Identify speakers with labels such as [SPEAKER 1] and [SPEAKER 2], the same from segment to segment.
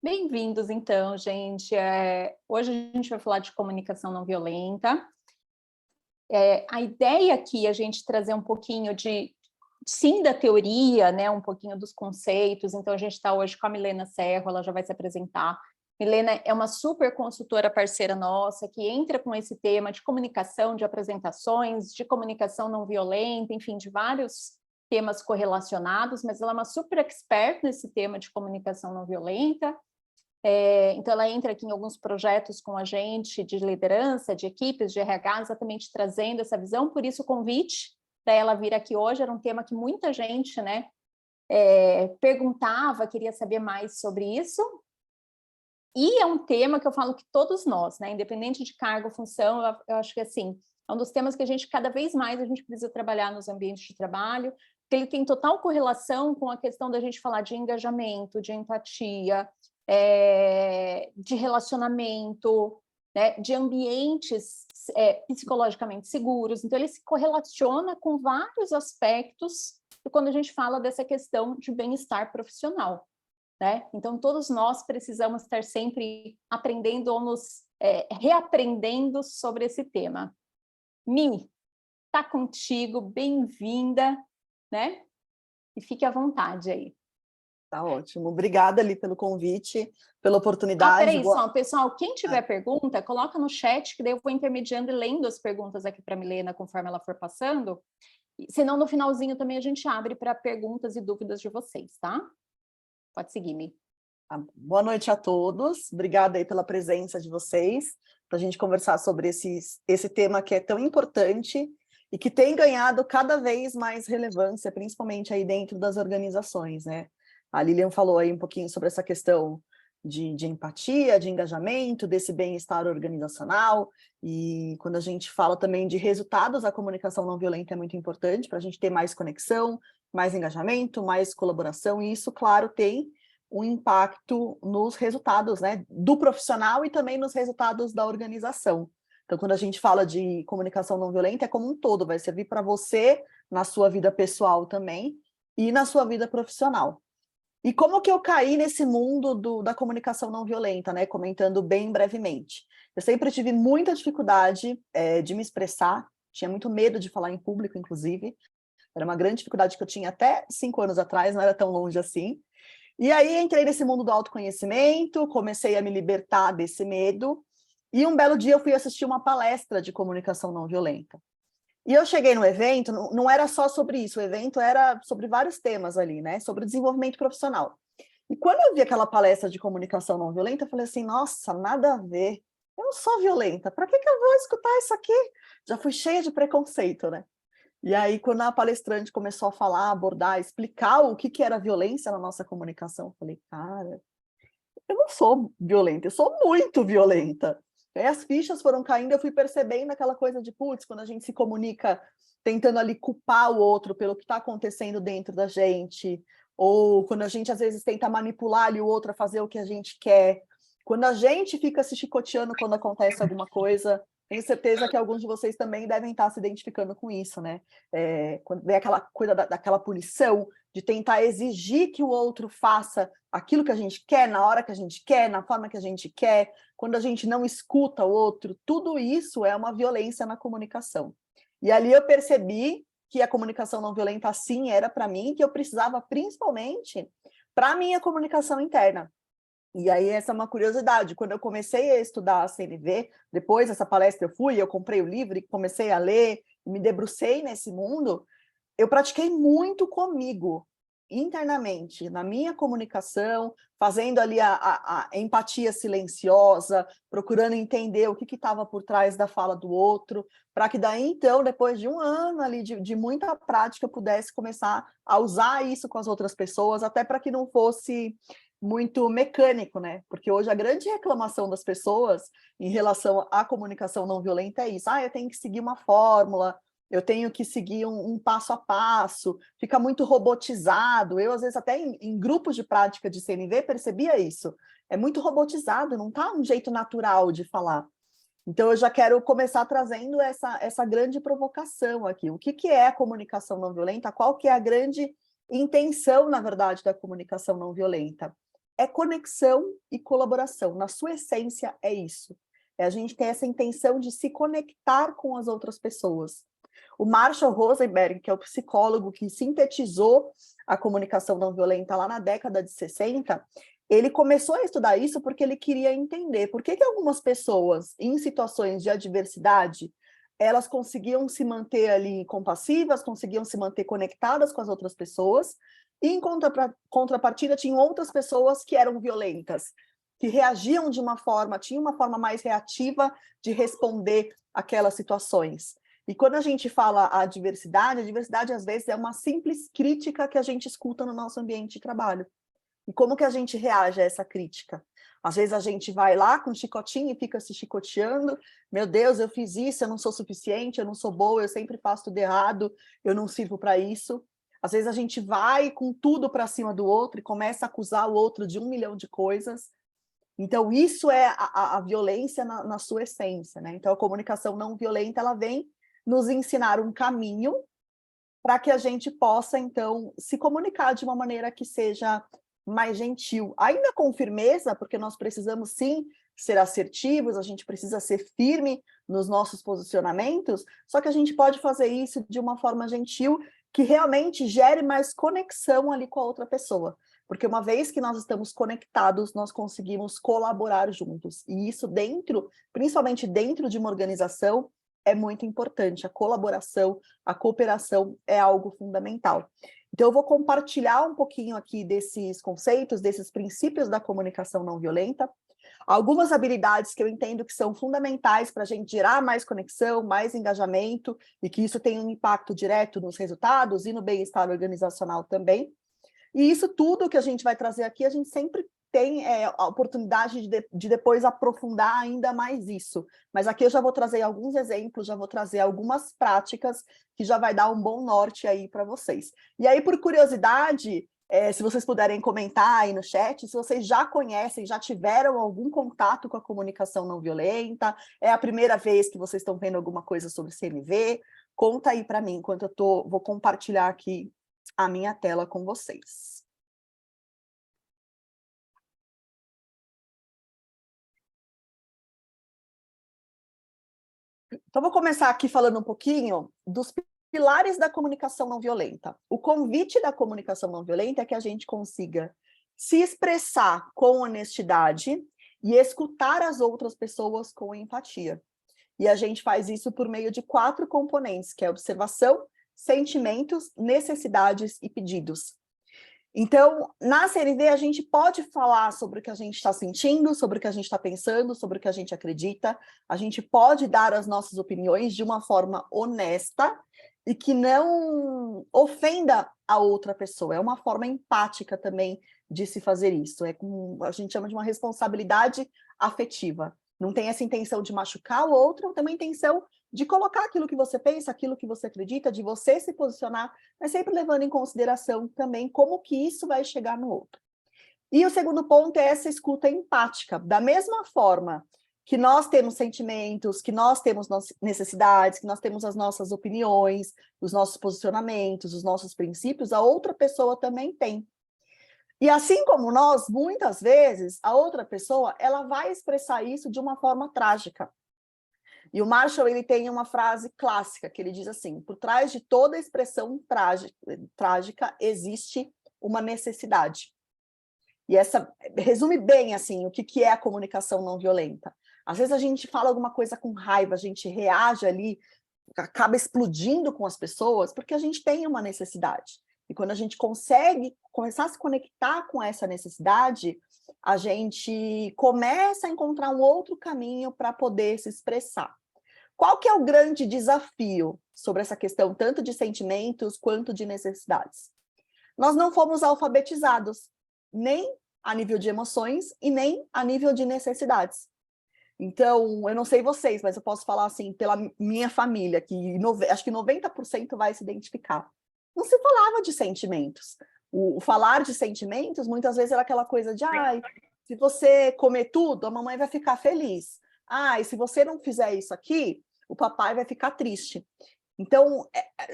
[SPEAKER 1] Bem-vindos, então, gente. Hoje a gente vai falar de comunicação não violenta. A ideia aqui é a gente trazer um pouquinho sim, da teoria, né? Um pouquinho dos conceitos. Então, a gente está hoje com a Milena Serro, ela já vai se apresentar. Milena é uma super consultora parceira nossa, que entra com esse tema de comunicação, de apresentações, de comunicação não violenta, enfim, de vários temas correlacionados, mas ela é uma super expert nesse tema de comunicação não violenta. Então, ela entra aqui em alguns projetos com a gente de liderança, de equipes, de RH, exatamente trazendo essa visão. Por isso, o convite para ela vir aqui hoje era um tema que muita gente, né, perguntava, queria saber mais sobre isso. E é um tema que eu falo que todos nós, né, independente de cargo, função, eu acho que assim, é um dos temas que cada vez mais a gente precisa trabalhar nos ambientes de trabalho, porque ele tem total correlação com a questão da gente falar de engajamento, de empatia, de relacionamento, né, de ambientes psicologicamente seguros. Então, ele se correlaciona com vários aspectos quando a gente fala dessa questão de bem-estar profissional. Né? Então, todos nós precisamos estar sempre aprendendo ou nos reaprendendo sobre esse tema. Mi, tá contigo, bem-vinda, né? E fique à vontade aí.
[SPEAKER 2] Tá ótimo. Obrigada ali pelo convite, pela oportunidade.
[SPEAKER 1] Peraí só, pessoal, quem tiver pergunta, coloca no chat, que daí eu vou intermediando e lendo as perguntas aqui para a Milena, conforme ela for passando. Senão, no finalzinho também a gente abre para perguntas e dúvidas de vocês, tá? Pode seguir, Mi.
[SPEAKER 2] Boa noite a todos. Obrigada aí pela presença de vocês, para a gente conversar sobre esse tema que é tão importante e que tem ganhado cada vez mais relevância, principalmente aí dentro das organizações, né? A Lilian falou aí um pouquinho sobre essa questão de empatia, de engajamento, desse bem-estar organizacional, e quando a gente fala também de resultados, a comunicação não violenta é muito importante para a gente ter mais conexão, mais engajamento, mais colaboração, e isso, claro, tem um impacto nos resultados, né, do profissional e também nos resultados da organização. Então, quando a gente fala de comunicação não violenta, é como um todo, vai servir para você na sua vida pessoal também e na sua vida profissional. E como que eu caí nesse mundo da comunicação não violenta, né? Comentando bem brevemente. Eu sempre tive muita dificuldade de me expressar, tinha muito medo de falar em público, inclusive. Era uma grande dificuldade que eu tinha até 5 anos atrás, não era tão longe assim. E aí entrei nesse mundo do autoconhecimento, comecei a me libertar desse medo, e um belo dia eu fui assistir uma palestra de comunicação não violenta. E eu cheguei no evento, não era só sobre isso, o evento era sobre vários temas ali, né? Sobre desenvolvimento profissional. E quando eu vi aquela palestra de comunicação não violenta, eu falei assim, nossa, nada a ver. Eu não sou violenta, para que eu vou escutar isso aqui? Já fui cheia de preconceito, né? E aí, quando a palestrante começou a falar, abordar, explicar o que era violência na nossa comunicação, eu falei, cara, eu não sou violenta, eu sou muito violenta. Aí as fichas foram caindo, eu fui percebendo aquela coisa de, putz, quando a gente se comunica tentando ali culpar o outro pelo que está acontecendo dentro da gente, ou quando a gente às vezes tenta manipular ali o outro a fazer o que a gente quer, quando a gente fica se chicoteando quando acontece alguma coisa, tenho certeza que alguns de vocês também devem estar se identificando com isso, né? Quando vem aquela coisa daquela punição, de tentar exigir que o outro faça aquilo que a gente quer, na hora que a gente quer, na forma que a gente quer, quando a gente não escuta o outro, tudo isso é uma violência na comunicação. E ali eu percebi que a comunicação não violenta, assim, era para mim, que eu precisava principalmente para a minha comunicação interna. E aí essa é uma curiosidade, quando eu comecei a estudar a CNV, depois dessa palestra eu comprei o livro e comecei a ler, me debrucei nesse mundo, eu pratiquei muito comigo, internamente, na minha comunicação, fazendo ali a empatia silenciosa, procurando entender o que estava por trás da fala do outro, para que daí, então, depois de um ano ali de muita prática, eu pudesse começar a usar isso com as outras pessoas, até para que não fosse muito mecânico, né? Porque hoje a grande reclamação das pessoas em relação à comunicação não violenta é isso. Eu tenho que seguir uma fórmula, eu tenho que seguir um passo a passo, fica muito robotizado. Eu, às vezes, até em grupos de prática de CNV, percebia isso. É muito robotizado, não está um jeito natural de falar. Então, eu já quero começar trazendo essa grande provocação aqui. O que é a comunicação não violenta? Qual que é a grande intenção, na verdade, da comunicação não violenta? é conexão e colaboração. Na sua essência, é isso. É a gente ter essa intenção de se conectar com as outras pessoas. O Marshall Rosenberg, que é o psicólogo que sintetizou a comunicação não violenta lá na década de 60, ele começou a estudar isso porque ele queria entender por que algumas pessoas, em situações de adversidade, elas conseguiam se manter ali compassivas, conseguiam se manter conectadas com as outras pessoas, e em contrapartida tinham outras pessoas que eram violentas, que reagiam de uma forma, tinham uma forma mais reativa de responder aquelas situações. E quando a gente fala a diversidade às vezes é uma simples crítica que a gente escuta no nosso ambiente de trabalho. E como que a gente reage a essa crítica? Às vezes a gente vai lá com um chicotinho e fica se chicoteando, meu Deus, eu fiz isso, eu não sou suficiente, eu não sou boa, eu sempre faço tudo errado, eu não sirvo para isso. Às vezes a gente vai com tudo para cima do outro e começa a acusar o outro de 1 milhão de coisas. Então isso é a violência na sua essência, né? Então a comunicação não violenta, ela vem nos ensinar um caminho para que a gente possa, então, se comunicar de uma maneira que seja mais gentil, ainda com firmeza, porque nós precisamos, sim, ser assertivos, a gente precisa ser firme nos nossos posicionamentos, só que a gente pode fazer isso de uma forma gentil, que realmente gere mais conexão ali com a outra pessoa. Porque uma vez que nós estamos conectados, nós conseguimos colaborar juntos. E isso principalmente dentro de uma organização, é muito importante. A colaboração, a cooperação é algo fundamental. Então, eu vou compartilhar um pouquinho aqui desses conceitos, desses princípios da comunicação não violenta, algumas habilidades que eu entendo que são fundamentais para a gente gerar mais conexão, mais engajamento, e que isso tem um impacto direto nos resultados e no bem-estar organizacional também. E isso tudo que a gente vai trazer aqui, a gente sempre tem a oportunidade de depois aprofundar ainda mais isso. Mas aqui eu já vou trazer alguns exemplos, já vou trazer algumas práticas que já vai dar um bom norte aí para vocês. E aí, por curiosidade, se vocês puderem comentar aí no chat, se vocês já conhecem, já tiveram algum contato com a comunicação não violenta, é a primeira vez que vocês estão vendo alguma coisa sobre CNV, conta aí para mim, enquanto vou compartilhar aqui a minha tela com vocês. Então, vou começar aqui falando um pouquinho dos pilares da comunicação não violenta. O convite da comunicação não violenta é que a gente consiga se expressar com honestidade e escutar as outras pessoas com empatia. E a gente faz isso por meio de 4 componentes, que é observação, sentimentos, necessidades e pedidos. Então, na CNV, a gente pode falar sobre o que a gente está sentindo, sobre o que a gente está pensando, sobre o que a gente acredita, a gente pode dar as nossas opiniões de uma forma honesta e que não ofenda a outra pessoa. É uma forma empática também de se fazer isso. A gente chama de uma responsabilidade afetiva. Não tem essa intenção de machucar o outro, tem uma intenção de colocar aquilo que você pensa, aquilo que você acredita, de você se posicionar, mas sempre levando em consideração também como que isso vai chegar no outro. E o segundo ponto é essa escuta empática. Da mesma forma que nós temos sentimentos, que nós temos necessidades, que nós temos as nossas opiniões, os nossos posicionamentos, os nossos princípios, a outra pessoa também tem. E assim como nós, muitas vezes, a outra pessoa, ela vai expressar isso de uma forma trágica. E o Marshall, ele tem uma frase clássica, que ele diz assim: por trás de toda expressão trágica existe uma necessidade. E essa resume bem assim o que é a comunicação não violenta. Às vezes a gente fala alguma coisa com raiva, a gente reage ali, acaba explodindo com as pessoas, porque a gente tem uma necessidade. E quando a gente consegue começar a se conectar com essa necessidade, a gente começa a encontrar um outro caminho para poder se expressar. Qual que é o grande desafio sobre essa questão, tanto de sentimentos quanto de necessidades? Nós não fomos alfabetizados, nem a nível de emoções e nem a nível de necessidades. Então, eu não sei vocês, mas eu posso falar assim, pela minha família, que acho que 90% vai se identificar. Não se falava de sentimentos. O falar de sentimentos, muitas vezes, era aquela coisa de, se você comer tudo, a mamãe vai ficar feliz. E se você não fizer isso aqui, o papai vai ficar triste. Então,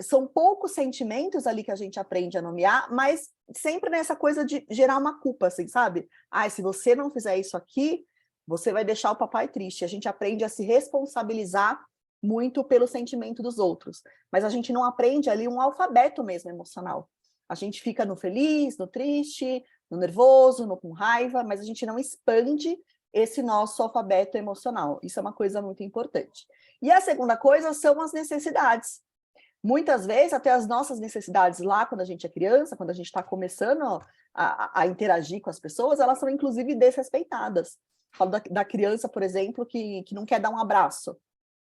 [SPEAKER 2] são poucos sentimentos ali que a gente aprende a nomear, mas sempre nessa coisa de gerar uma culpa, assim, sabe? Ah, se você não fizer isso aqui, você vai deixar o papai triste. A gente aprende a se responsabilizar muito pelo sentimento dos outros, mas a gente não aprende ali um alfabeto mesmo emocional. A gente fica no feliz, no triste, no nervoso, no com raiva, mas a gente não expande esse nosso alfabeto emocional. Isso é uma coisa muito importante. E a segunda coisa são as necessidades. Muitas vezes, até as nossas necessidades lá, quando a gente é criança, quando a gente está começando a interagir com as pessoas, elas são, inclusive, desrespeitadas. Falo da criança, por exemplo, que não quer dar um abraço.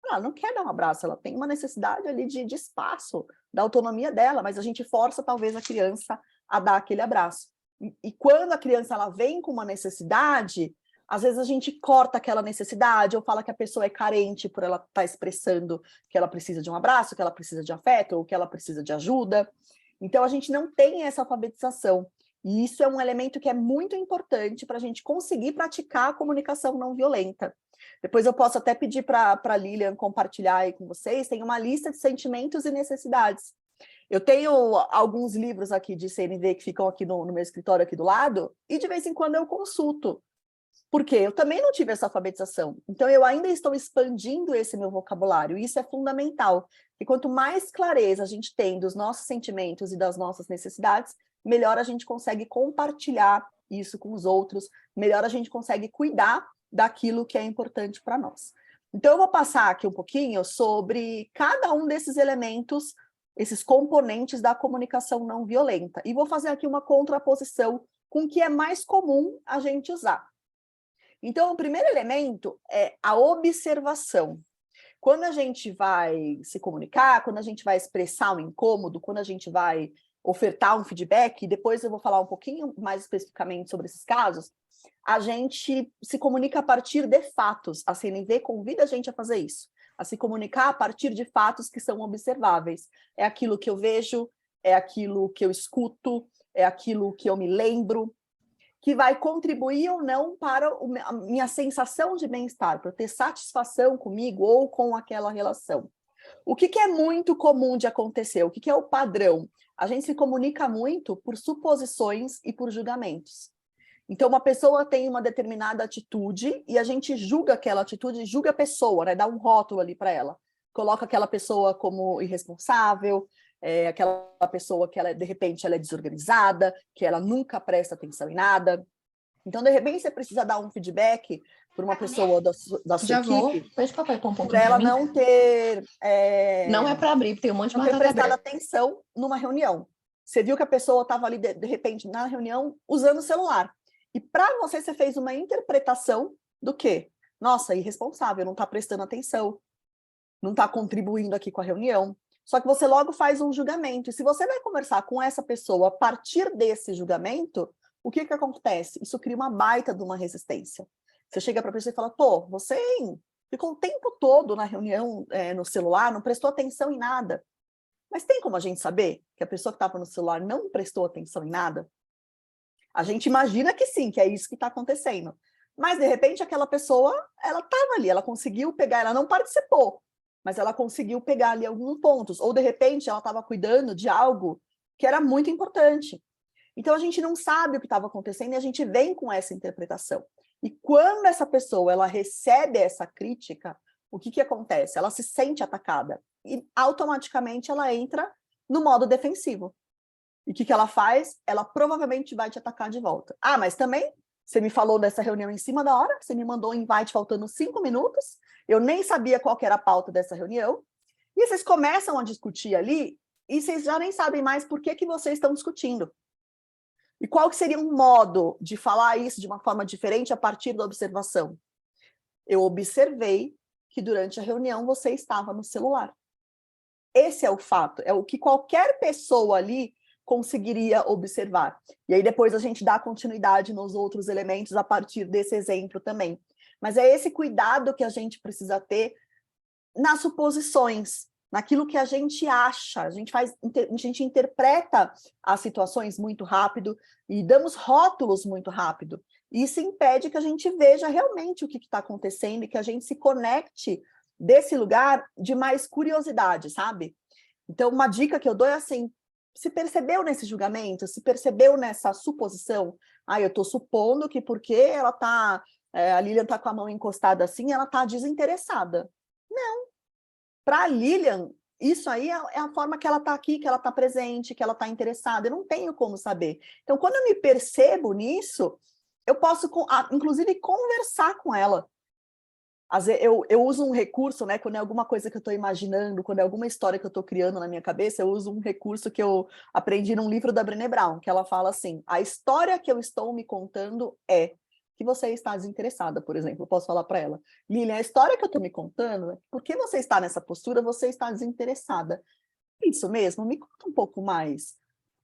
[SPEAKER 2] Ela não quer dar um abraço, ela tem uma necessidade ali de espaço, da autonomia dela, mas a gente força, talvez, a criança a dar aquele abraço. E quando a criança ela vem com uma necessidade, às vezes a gente corta aquela necessidade, ou fala que a pessoa é carente por ela estar expressando que ela precisa de um abraço, que ela precisa de afeto, ou que ela precisa de ajuda. Então, a gente não tem essa alfabetização. E isso é um elemento que é muito importante para a gente conseguir praticar a comunicação não violenta. Depois eu posso até pedir para a Lilian compartilhar aí com vocês, tem uma lista de sentimentos e necessidades. Eu tenho alguns livros aqui de CNV que ficam aqui no meu escritório aqui do lado, e de vez em quando eu consulto. Porque eu também não tive essa alfabetização. Então, eu ainda estou expandindo esse meu vocabulário, e isso é fundamental. E quanto mais clareza a gente tem dos nossos sentimentos e das nossas necessidades, melhor a gente consegue compartilhar isso com os outros, melhor a gente consegue cuidar daquilo que é importante para nós. Então, eu vou passar aqui um pouquinho sobre cada um desses elementos, esses componentes da comunicação não violenta. E vou fazer aqui uma contraposição com o que é mais comum a gente usar. Então, o primeiro elemento é a observação. Quando a gente vai se comunicar, quando a gente vai expressar um incômodo, quando a gente vai ofertar um feedback, e depois eu vou falar um pouquinho mais especificamente sobre esses casos, a gente se comunica a partir de fatos. A CNV convida a gente a fazer isso, a se comunicar a partir de fatos que são observáveis. É aquilo que eu vejo, é aquilo que eu escuto, é aquilo que eu me lembro, que vai contribuir ou não para a minha sensação de bem-estar, para ter satisfação comigo ou com aquela relação. O que é muito comum de acontecer? O que é o padrão? A gente se comunica muito por suposições e por julgamentos. Então, uma pessoa tem uma determinada atitude e a gente julga aquela atitude, julga a pessoa, né? Dá um rótulo ali para ela. Coloca aquela pessoa como irresponsável, aquela pessoa que, de repente, ela é desorganizada, que ela nunca presta atenção em nada. Então, de repente, você precisa dar um feedback para uma pessoa da sua
[SPEAKER 3] Já
[SPEAKER 2] equipe,
[SPEAKER 3] vou. Fez papai com um pouquinho
[SPEAKER 2] para ela
[SPEAKER 3] pra mim?
[SPEAKER 2] não ter...
[SPEAKER 3] Não é para abrir, tem um monte de
[SPEAKER 2] não ter
[SPEAKER 3] batata
[SPEAKER 2] prestado
[SPEAKER 3] grande.
[SPEAKER 2] atenção numa reunião. Você viu que a pessoa estava ali, de repente, na reunião, usando o celular. E para você fez uma interpretação do quê? Nossa, irresponsável, não está prestando atenção, não está contribuindo aqui com a reunião. Só que você logo faz um julgamento. E se você vai conversar com essa pessoa a partir desse julgamento, o que acontece? Isso cria uma baita de uma resistência. Você chega para a pessoa e fala, pô, você ficou o tempo todo na reunião, no celular, não prestou atenção em nada. Mas tem como a gente saber que a pessoa que estava no celular não prestou atenção em nada? A gente imagina que sim, que é isso que está acontecendo. Mas, de repente, aquela pessoa, ela estava ali, ela conseguiu pegar, ela não participou, mas ela conseguiu pegar ali alguns pontos. Ou, de repente, ela estava cuidando de algo que era muito importante. Então, a gente não sabe o que estava acontecendo e a gente vem com essa interpretação. E quando essa pessoa ela recebe essa crítica, o que acontece? Ela se sente atacada e automaticamente ela entra no modo defensivo. E o que ela faz? Ela provavelmente vai te atacar de volta. Ah, mas também você me falou dessa reunião em cima da hora, você me mandou um invite faltando 5 minutos, eu nem sabia qual que era a pauta dessa reunião, e vocês começam a discutir ali, e vocês já nem sabem mais por que vocês estão discutindo. E qual que seria um modo de falar isso de uma forma diferente a partir da observação? Eu observei que durante a reunião você estava no celular. Esse é o fato, é o que qualquer pessoa ali conseguiria observar. E aí depois a gente dá continuidade nos outros elementos a partir desse exemplo também. Mas é esse cuidado que a gente precisa ter nas suposições, naquilo que a gente acha. A gente interpreta as situações muito rápido e damos rótulos muito rápido. Isso impede que a gente veja realmente o que está acontecendo e que a gente se conecte desse lugar de mais curiosidade, sabe? Então, uma dica que eu dou é assim, se percebeu nesse julgamento? Se percebeu nessa suposição? Eu estou supondo que porque ela tá, a Lilian está com a mão encostada assim, ela está desinteressada. Não. Para a Lilian, isso aí é a forma que ela está aqui, que ela está presente, que ela está interessada. Eu não tenho como saber. Então, quando eu me percebo nisso, eu posso, inclusive, conversar com ela. Às vezes, eu uso um recurso, né, quando é alguma coisa que eu estou imaginando, quando é alguma história que eu estou criando na minha cabeça, eu uso um recurso que eu aprendi num livro da Brené Brown, que ela fala assim, a história que eu estou me contando é que você está desinteressada, por exemplo. Eu posso falar para ela, Lilian, a história que eu estou me contando é porque você está nessa postura, você está desinteressada. Isso mesmo? Me conta um pouco mais.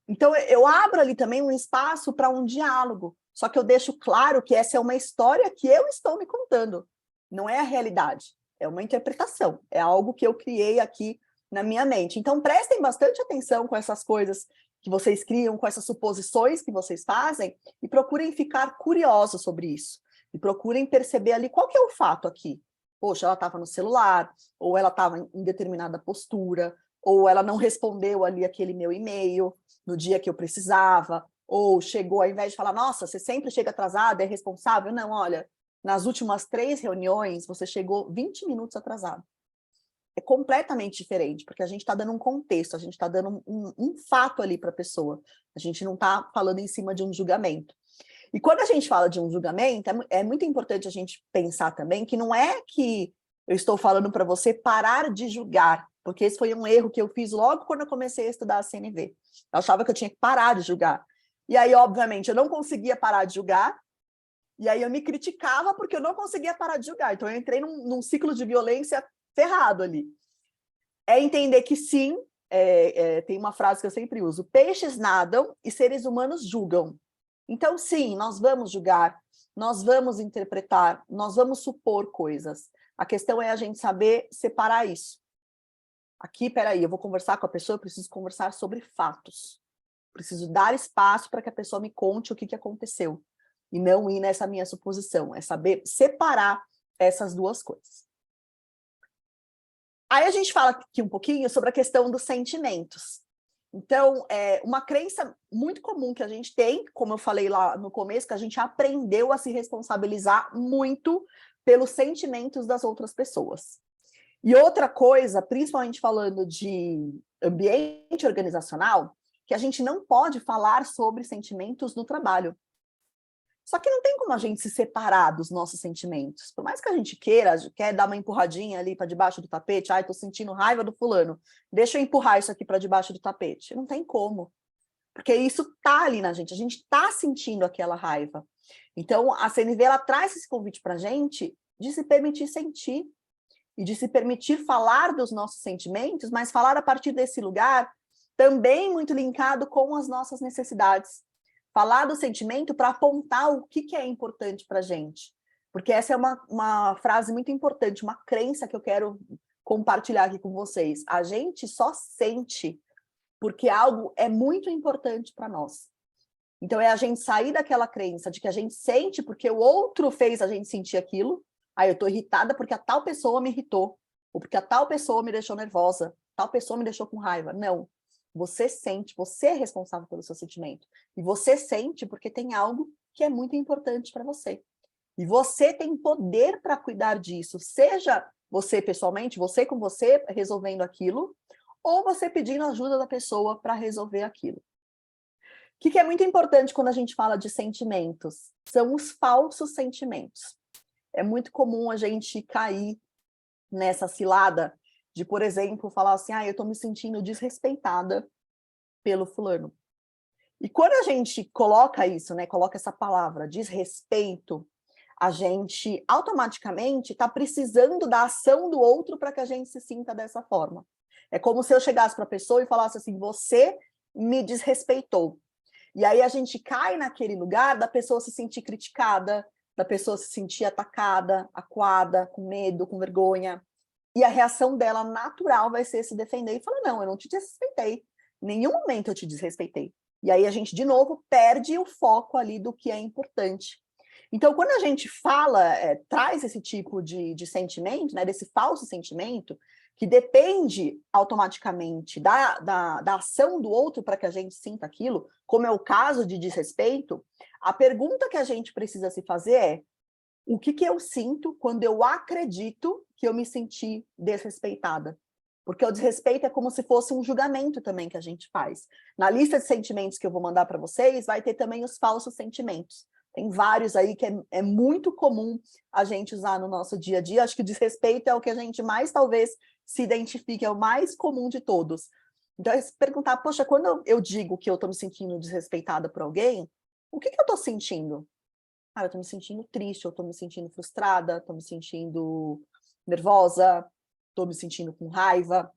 [SPEAKER 2] Então, eu abro ali também um espaço para um diálogo, só que eu deixo claro que essa é uma história que eu estou me contando. Não é a realidade, é uma interpretação, é algo que eu criei aqui na minha mente. Então, prestem bastante atenção com essas coisas que vocês criam, com essas suposições que vocês fazem, e procurem ficar curiosos sobre isso. E procurem perceber ali qual que é o fato aqui. Poxa, ela estava no celular, ou ela estava em determinada postura, ou ela não respondeu ali aquele meu e-mail no dia que eu precisava, ou chegou, ao invés de falar, nossa, você sempre chega atrasada, é responsável? Não, olha, nas últimas 3 reuniões, você chegou 20 minutos atrasado. É completamente diferente, porque a gente está dando um contexto, a gente está dando um fato ali para a pessoa. A gente não está falando em cima de um julgamento. E quando a gente fala de um julgamento, é muito importante a gente pensar também que não é que eu estou falando para você parar de julgar, porque esse foi um erro que eu fiz logo quando eu comecei a estudar a CNV. Eu achava que eu tinha que parar de julgar. E aí, obviamente, eu não conseguia parar de julgar, e aí eu me criticava porque eu não conseguia parar de julgar. Então eu entrei num ciclo de violência ferrado ali. É entender que sim, tem uma frase que eu sempre uso, peixes nadam e seres humanos julgam. Então sim, nós vamos julgar, nós vamos interpretar, nós vamos supor coisas. A questão é a gente saber separar isso. Aqui, peraí, eu vou conversar com a pessoa, eu preciso conversar sobre fatos. Preciso dar espaço para que a pessoa me conte o que aconteceu. E não ir nessa minha suposição, é saber separar essas duas coisas. Aí a gente fala aqui um pouquinho sobre a questão dos sentimentos. Então, uma crença muito comum que a gente tem, como eu falei lá no começo, que a gente aprendeu a se responsabilizar muito pelos sentimentos das outras pessoas. E outra coisa, principalmente falando de ambiente organizacional, que a gente não pode falar sobre sentimentos no trabalho. Só que não tem como a gente se separar dos nossos sentimentos. Por mais que a gente quer dar uma empurradinha ali para debaixo do tapete, tô sentindo raiva do fulano, deixa eu empurrar isso aqui para debaixo do tapete. Não tem como. Porque isso tá ali na gente, a gente tá sentindo aquela raiva. Então, a CNV, ela traz esse convite para a gente de se permitir sentir e de se permitir falar dos nossos sentimentos, mas falar a partir desse lugar também muito linkado com as nossas necessidades. Falar do sentimento para apontar o que é importante para a gente. Porque essa é uma frase muito importante, uma crença que eu quero compartilhar aqui com vocês. A gente só sente porque algo é muito importante para nós. Então, é a gente sair daquela crença de que a gente sente porque o outro fez a gente sentir aquilo. Eu estou irritada porque a tal pessoa me irritou. Ou porque a tal pessoa me deixou nervosa. Tal pessoa me deixou com raiva. Não. Você sente, você é responsável pelo seu sentimento. E você sente porque tem algo que é muito importante para você. E você tem poder para cuidar disso. Seja você pessoalmente, você com você resolvendo aquilo, ou você pedindo ajuda da pessoa para resolver aquilo. O que é muito importante quando a gente fala de sentimentos? São os falsos sentimentos. É muito comum a gente cair nessa cilada de, por exemplo, falar assim, eu estou me sentindo desrespeitada pelo fulano. E quando a gente coloca isso, né, coloca essa palavra, desrespeito, a gente automaticamente está precisando da ação do outro para que a gente se sinta dessa forma. É como se eu chegasse para a pessoa e falasse assim, você me desrespeitou. E aí a gente cai naquele lugar da pessoa se sentir criticada, da pessoa se sentir atacada, acuada, com medo, com vergonha. E a reação dela natural vai ser se defender e falar, não, eu não te desrespeitei. Em nenhum momento eu te desrespeitei. E aí a gente, de novo, perde o foco ali do que é importante. Então, quando a gente fala, traz esse tipo de sentimento, né, desse falso sentimento, que depende automaticamente da ação do outro para que a gente sinta aquilo, como é o caso de desrespeito, a pergunta que a gente precisa se fazer é: o que eu sinto quando eu acredito que eu me senti desrespeitada? Porque o desrespeito é como se fosse um julgamento também que a gente faz. Na lista de sentimentos que eu vou mandar para vocês, vai ter também os falsos sentimentos. Tem vários aí que é muito comum a gente usar no nosso dia a dia. Acho que o desrespeito é o que a gente mais talvez se identifique, é o mais comum de todos. Então, é se perguntar, poxa, quando eu digo que eu estou me sentindo desrespeitada por alguém, o que eu estou sentindo? Ah, eu estou me sentindo triste, eu estou me sentindo frustrada, estou me sentindo nervosa, estou me sentindo com raiva.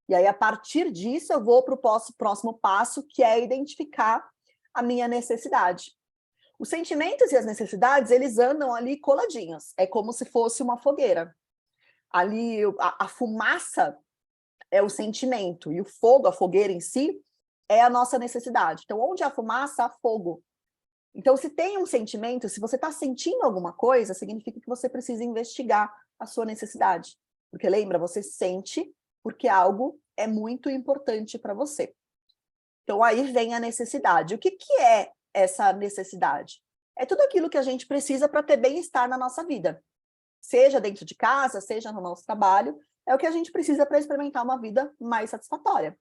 [SPEAKER 2] E aí, a partir disso, eu vou para o próximo passo, que é identificar a minha necessidade. Os sentimentos e as necessidades, eles andam ali coladinhos. É como se fosse uma fogueira. Ali, a fumaça é o sentimento, e o fogo, a fogueira em si, é a nossa necessidade. Então, onde há fumaça, há fogo. Então, se tem um sentimento, se você está sentindo alguma coisa, significa que você precisa investigar a sua necessidade. Porque lembra, você sente porque algo é muito importante para você. Então, aí vem a necessidade. O que é essa necessidade? É tudo aquilo que a gente precisa para ter bem-estar na nossa vida. Seja dentro de casa, seja no nosso trabalho, é o que a gente precisa para experimentar uma vida mais satisfatória.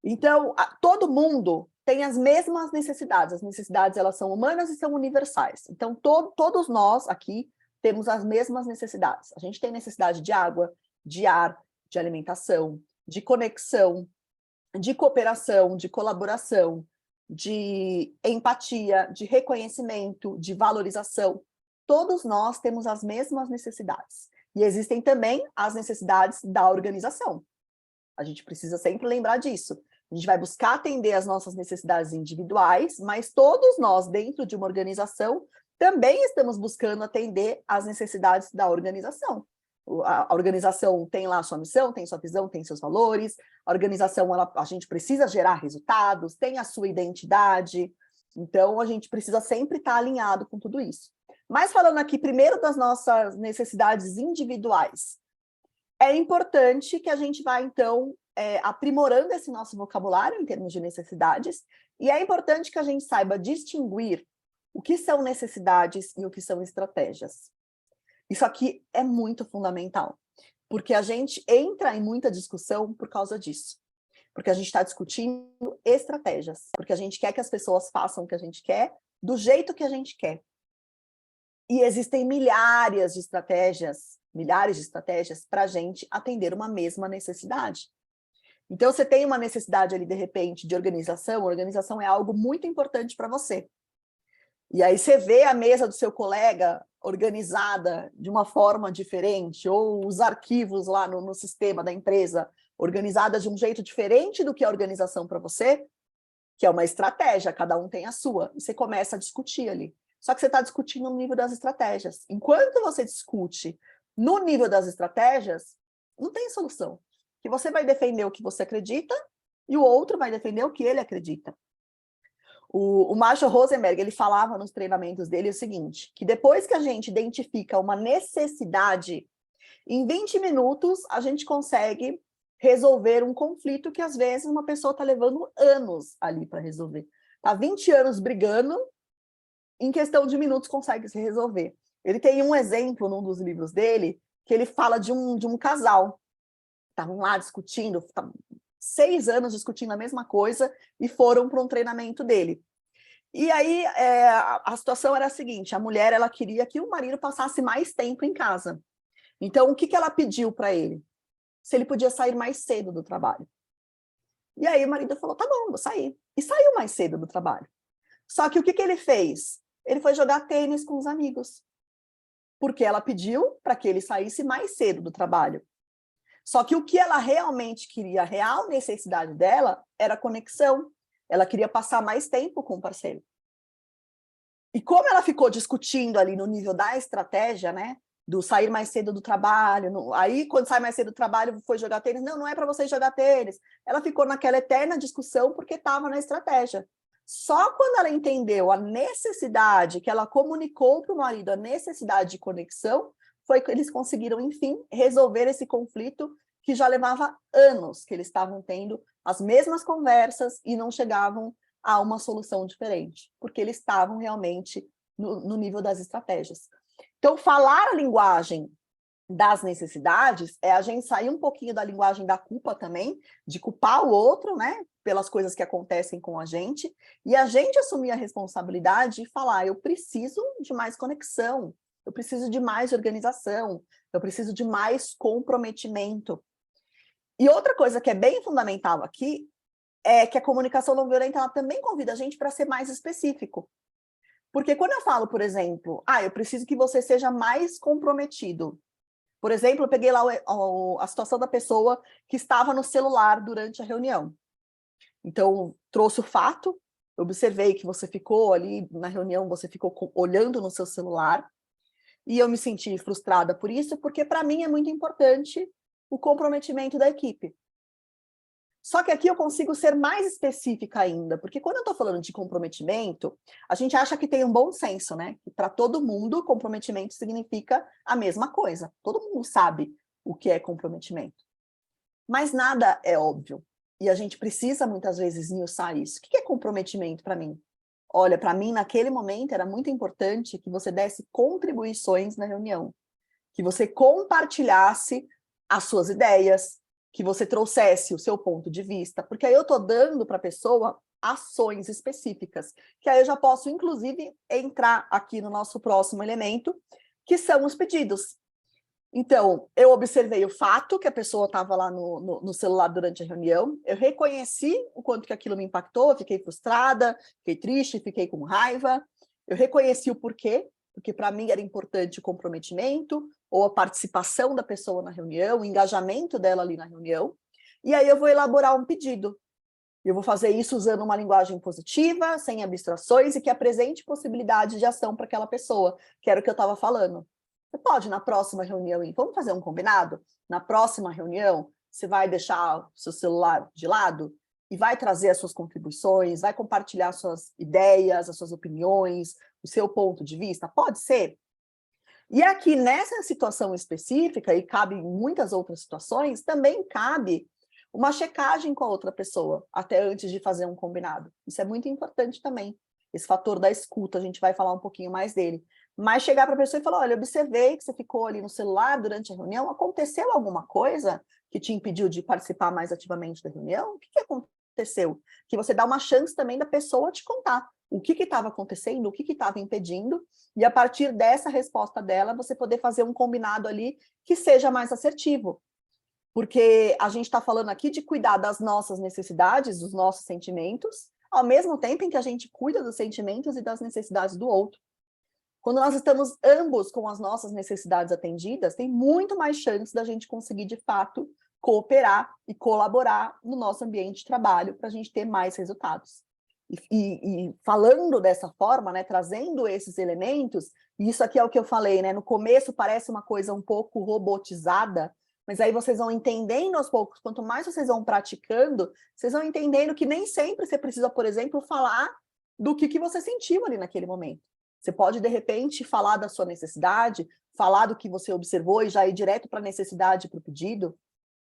[SPEAKER 2] Então, todo mundo tem as mesmas necessidades. As necessidades, elas são humanas e são universais. Então, todos nós aqui temos as mesmas necessidades. A gente tem necessidade de água, de ar, de alimentação, de conexão, de cooperação, de colaboração, de empatia, de reconhecimento, de valorização. Todos nós temos as mesmas necessidades. E existem também as necessidades da organização. A gente precisa sempre lembrar disso. A gente vai buscar atender as nossas necessidades individuais, mas todos nós, dentro de uma organização, também estamos buscando atender às necessidades da organização. A organização tem lá a sua missão, tem sua visão, tem seus valores. A organização, a gente precisa gerar resultados, tem a sua identidade. Então, a gente precisa sempre estar alinhado com tudo isso. Mas falando aqui primeiro das nossas necessidades individuais, é importante que a gente vá, então, aprimorando esse nosso vocabulário em termos de necessidades, e é importante que a gente saiba distinguir o que são necessidades e o que são estratégias. Isso aqui é muito fundamental, porque a gente entra em muita discussão por causa disso. Porque a gente está discutindo estratégias, porque a gente quer que as pessoas façam o que a gente quer, do jeito que a gente quer. E existem milhares de estratégias para a gente atender uma mesma necessidade. Então, você tem uma necessidade ali, de repente, de organização. A organização é algo muito importante para você. E aí você vê a mesa do seu colega organizada de uma forma diferente, ou os arquivos lá no sistema da empresa organizadas de um jeito diferente do que a organização para você, que é uma estratégia, cada um tem a sua. E você começa a discutir ali. Só que você está discutindo no nível das estratégias. Enquanto você discute no nível das estratégias, não tem solução. Que você vai defender o que você acredita e o outro vai defender o que ele acredita. O Marshall Rosenberg, ele falava nos treinamentos dele o seguinte, que depois que a gente identifica uma necessidade, em 20 minutos a gente consegue resolver um conflito que às vezes uma pessoa está levando anos ali para resolver. Está 20 anos brigando, em questão de minutos consegue se resolver. Ele tem um exemplo num dos livros dele, que ele fala de um casal. Estavam lá discutindo, 6 anos discutindo a mesma coisa e foram para um treinamento dele. E aí a situação era a seguinte, a mulher ela queria que o marido passasse mais tempo em casa. Então, o que ela pediu para ele? Se ele podia sair mais cedo do trabalho. E aí o marido falou, tá bom, vou sair. E saiu mais cedo do trabalho. Só que o que ele fez? Ele foi jogar tênis com os amigos. Porque ela pediu para que ele saísse mais cedo do trabalho. Só que o que ela realmente queria, a real necessidade dela, era conexão. Ela queria passar mais tempo com o parceiro. E como ela ficou discutindo ali no nível da estratégia, né? Do sair mais cedo do trabalho, aí quando sai mais cedo do trabalho foi jogar tênis, não é para você jogar tênis. Ela ficou naquela eterna discussão porque estava na estratégia. Só quando ela entendeu a necessidade, que ela comunicou para o marido a necessidade de conexão, foi que eles conseguiram, enfim, resolver esse conflito que já levava anos que eles estavam tendo as mesmas conversas e não chegavam a uma solução diferente, porque eles estavam realmente no nível das estratégias. Então, falar a linguagem das necessidades é a gente sair um pouquinho da linguagem da culpa também, de culpar o outro, né, pelas coisas que acontecem com a gente, e a gente assumir a responsabilidade e falar, eu preciso de mais conexão, eu preciso de mais organização, eu preciso de mais comprometimento. E outra coisa que é bem fundamental aqui é que a comunicação não violenta ela também convida a gente para ser mais específico. Porque quando eu falo, por exemplo, eu preciso que você seja mais comprometido. Por exemplo, eu peguei lá a situação da pessoa que estava no celular durante a reunião. Então, trouxe o fato, observei que você ficou ali na reunião, você ficou olhando no seu celular, e eu me senti frustrada por isso, porque para mim é muito importante o comprometimento da equipe. Só que aqui eu consigo ser mais específica ainda, porque quando eu estou falando de comprometimento, a gente acha que tem um bom senso, né? Que para todo mundo, comprometimento significa a mesma coisa. Todo mundo sabe o que é comprometimento. Mas nada é óbvio. E a gente precisa, muitas vezes, esmiuçar isso. O que é comprometimento para mim? Olha, para mim, naquele momento, era muito importante que você desse contribuições na reunião. Que você compartilhasse as suas ideias, que você trouxesse o seu ponto de vista, porque aí eu estou dando para a pessoa ações específicas, que aí eu já posso, inclusive, entrar aqui no nosso próximo elemento, que são os pedidos. Então, eu observei o fato que a pessoa estava lá no celular durante a reunião, eu reconheci o quanto que aquilo me impactou, eu fiquei frustrada, fiquei triste, fiquei com raiva, eu reconheci o porquê, porque para mim era importante o comprometimento, ou a participação da pessoa na reunião, o engajamento dela ali na reunião, e aí eu vou elaborar um pedido. Eu vou fazer isso usando uma linguagem positiva, sem abstrações, e que apresente possibilidades de ação para aquela pessoa, que era o que eu estava falando. Você pode, na próxima reunião, vamos fazer um combinado? Na próxima reunião, você vai deixar o seu celular de lado e vai trazer as suas contribuições, vai compartilhar suas ideias, as suas opiniões, o seu ponto de vista? Pode ser? E aqui, nessa situação específica, e cabe em muitas outras situações, também cabe uma checagem com a outra pessoa, até antes de fazer um combinado. Isso é muito importante também. Esse fator da escuta, a gente vai falar um pouquinho mais dele. Mas chegar para a pessoa e falar, olha, eu observei que você ficou ali no celular durante a reunião, aconteceu alguma coisa que te impediu de participar mais ativamente da reunião? O que aconteceu? Que você dá uma chance também da pessoa te contar o que estava acontecendo, o que estava impedindo, e a partir dessa resposta dela, você poder fazer um combinado ali que seja mais assertivo. Porque a gente está falando aqui de cuidar das nossas necessidades, dos nossos sentimentos, ao mesmo tempo em que a gente cuida dos sentimentos e das necessidades do outro. Quando nós estamos ambos com as nossas necessidades atendidas, tem muito mais chance da gente conseguir, de fato, cooperar e colaborar no nosso ambiente de trabalho para a gente ter mais resultados. E falando dessa forma, né, trazendo esses elementos, e isso aqui é o que eu falei, né, no começo parece uma coisa um pouco robotizada, mas aí vocês vão entendendo aos poucos, quanto mais vocês vão praticando, vocês vão entendendo que nem sempre você precisa, por exemplo, falar do que você sentiu ali naquele momento. Você pode, de repente, falar da sua necessidade, falar do que você observou e já ir direto para a necessidade, para o pedido.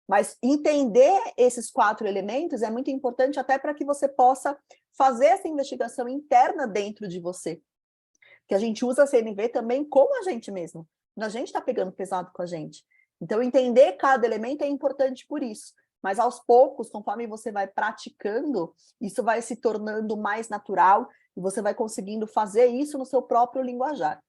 [SPEAKER 2] Mas entender esses 4 elementos é muito importante até para que você possa fazer essa investigação interna dentro de você. Que a gente usa a CNV também com a gente mesmo. A gente está pegando pesado com a gente. Então, entender cada elemento é importante por isso. Mas, aos poucos, conforme você vai praticando, isso vai se tornando mais natural e você vai conseguindo fazer isso no seu próprio linguajar.